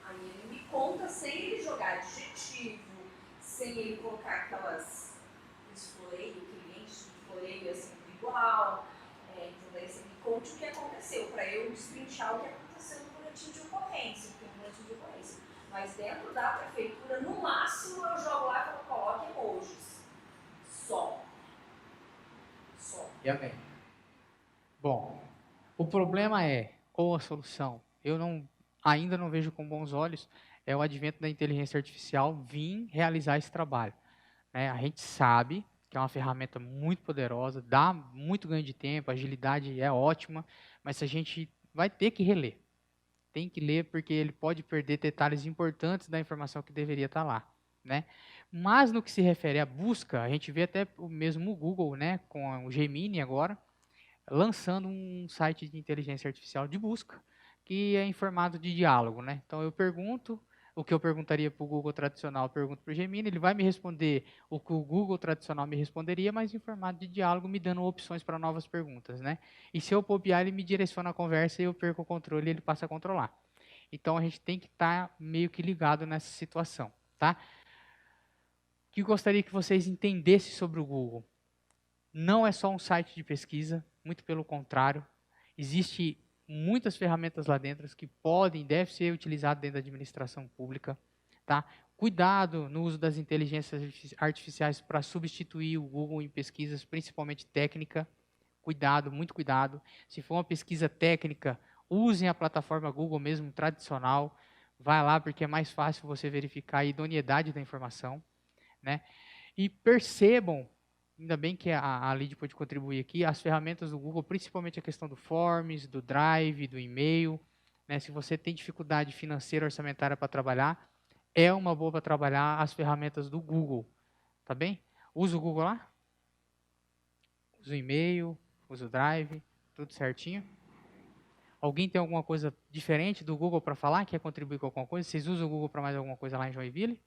[SPEAKER 2] Aí ele me conta sem ele jogar adjetivo, sem ele colocar aqueles floreios, cliente de floreio é sempre igual. Então daí você me conte o que aconteceu, para eu destrinchar o que aconteceu no boletim de ocorrência, Mas dentro da prefeitura, no máximo eu jogo lá e falo, coloque emojis. Só.
[SPEAKER 1] E amém. Bom, o problema ou a solução, ainda não vejo com bons olhos, é o advento da inteligência artificial vir realizar esse trabalho. Né? A gente sabe que é uma ferramenta muito poderosa, dá muito ganho de tempo, a agilidade é ótima, mas a gente vai ter que reler. Tem que ler porque ele pode perder detalhes importantes da informação que deveria estar lá. Né? Mas no que se refere à busca, a gente vê até o mesmo Google, né, com o Gemini agora, lançando um site de inteligência artificial de busca, que é em formato de diálogo. Né? Então eu pergunto, o que eu perguntaria para o Google tradicional, eu pergunto para o Gemini, ele vai me responder o que o Google tradicional me responderia, mas em formato de diálogo, me dando opções para novas perguntas. Né? E se eu bobear, ele me direciona a conversa e eu perco o controle e ele passa a controlar. Então a gente tem que estar meio que ligado nessa situação. Tá? O que eu gostaria que vocês entendessem sobre o Google? Não é só um site de pesquisa, muito pelo contrário. Existem muitas ferramentas lá dentro que podem e devem ser utilizadas dentro da administração pública. Tá? Cuidado no uso das inteligências artificiais para substituir o Google em pesquisas, principalmente técnica. Cuidado, muito cuidado. Se for uma pesquisa técnica, usem a plataforma Google mesmo, tradicional. Vai lá, porque é mais fácil você verificar a idoneidade da informação. Né? E percebam, ainda bem que a Lid pode contribuir aqui, as ferramentas do Google, principalmente a questão do Forms, do Drive, do e-mail. Né? Se você tem dificuldade financeira, orçamentária para trabalhar, é uma boa para trabalhar as ferramentas do Google, tá bem? Usa o Google lá? Usa o e-mail, usa o Drive, tudo certinho? Alguém tem alguma coisa diferente do Google para falar? Quer contribuir com alguma coisa? Vocês usam o Google para mais alguma coisa lá em Joinville?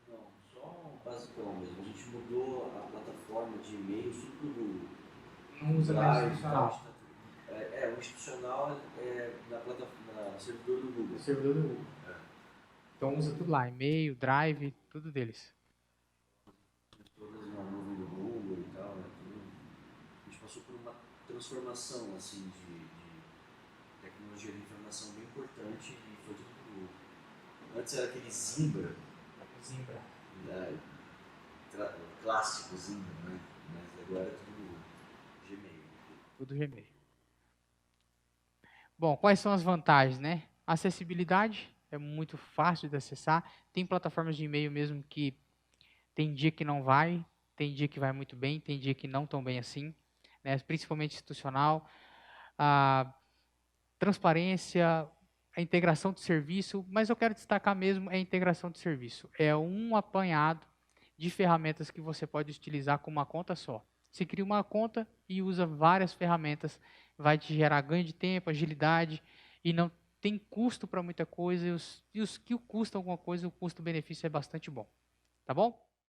[SPEAKER 4] Não, só um basicão mesmo. A gente mudou a plataforma de e-mail tudo pro Google.
[SPEAKER 1] Não usa mais
[SPEAKER 4] Drive,
[SPEAKER 1] institucional.
[SPEAKER 4] o institucional é na plataforma, no servidor do Google.
[SPEAKER 1] Servidor do Google. Então usa tudo lá, e-mail, Drive, tudo deles.
[SPEAKER 4] Todas na nuvem do Google e tal, né? Tudo. A gente passou por uma transformação assim de tecnologia de informação bem importante e foi tudo pro Google. Antes era aquele Zimbra, né? Clássico Zimbra, né? Mas agora é tudo Gmail.
[SPEAKER 1] Tudo Gmail. Bom, quais são as vantagens, né? Acessibilidade, é muito fácil de acessar. Tem plataformas de e-mail mesmo que tem dia que não vai, tem dia que vai muito bem, tem dia que não tão bem assim, né? Principalmente institucional. A transparência, a integração de serviço, mas eu quero destacar mesmo a integração de serviço. É um apanhado de ferramentas que você pode utilizar com uma conta só. Você cria uma conta e usa várias ferramentas, vai te gerar ganho de tempo, agilidade, e não tem custo para muita coisa, e os que custam alguma coisa, o custo-benefício é bastante bom. Tá bom?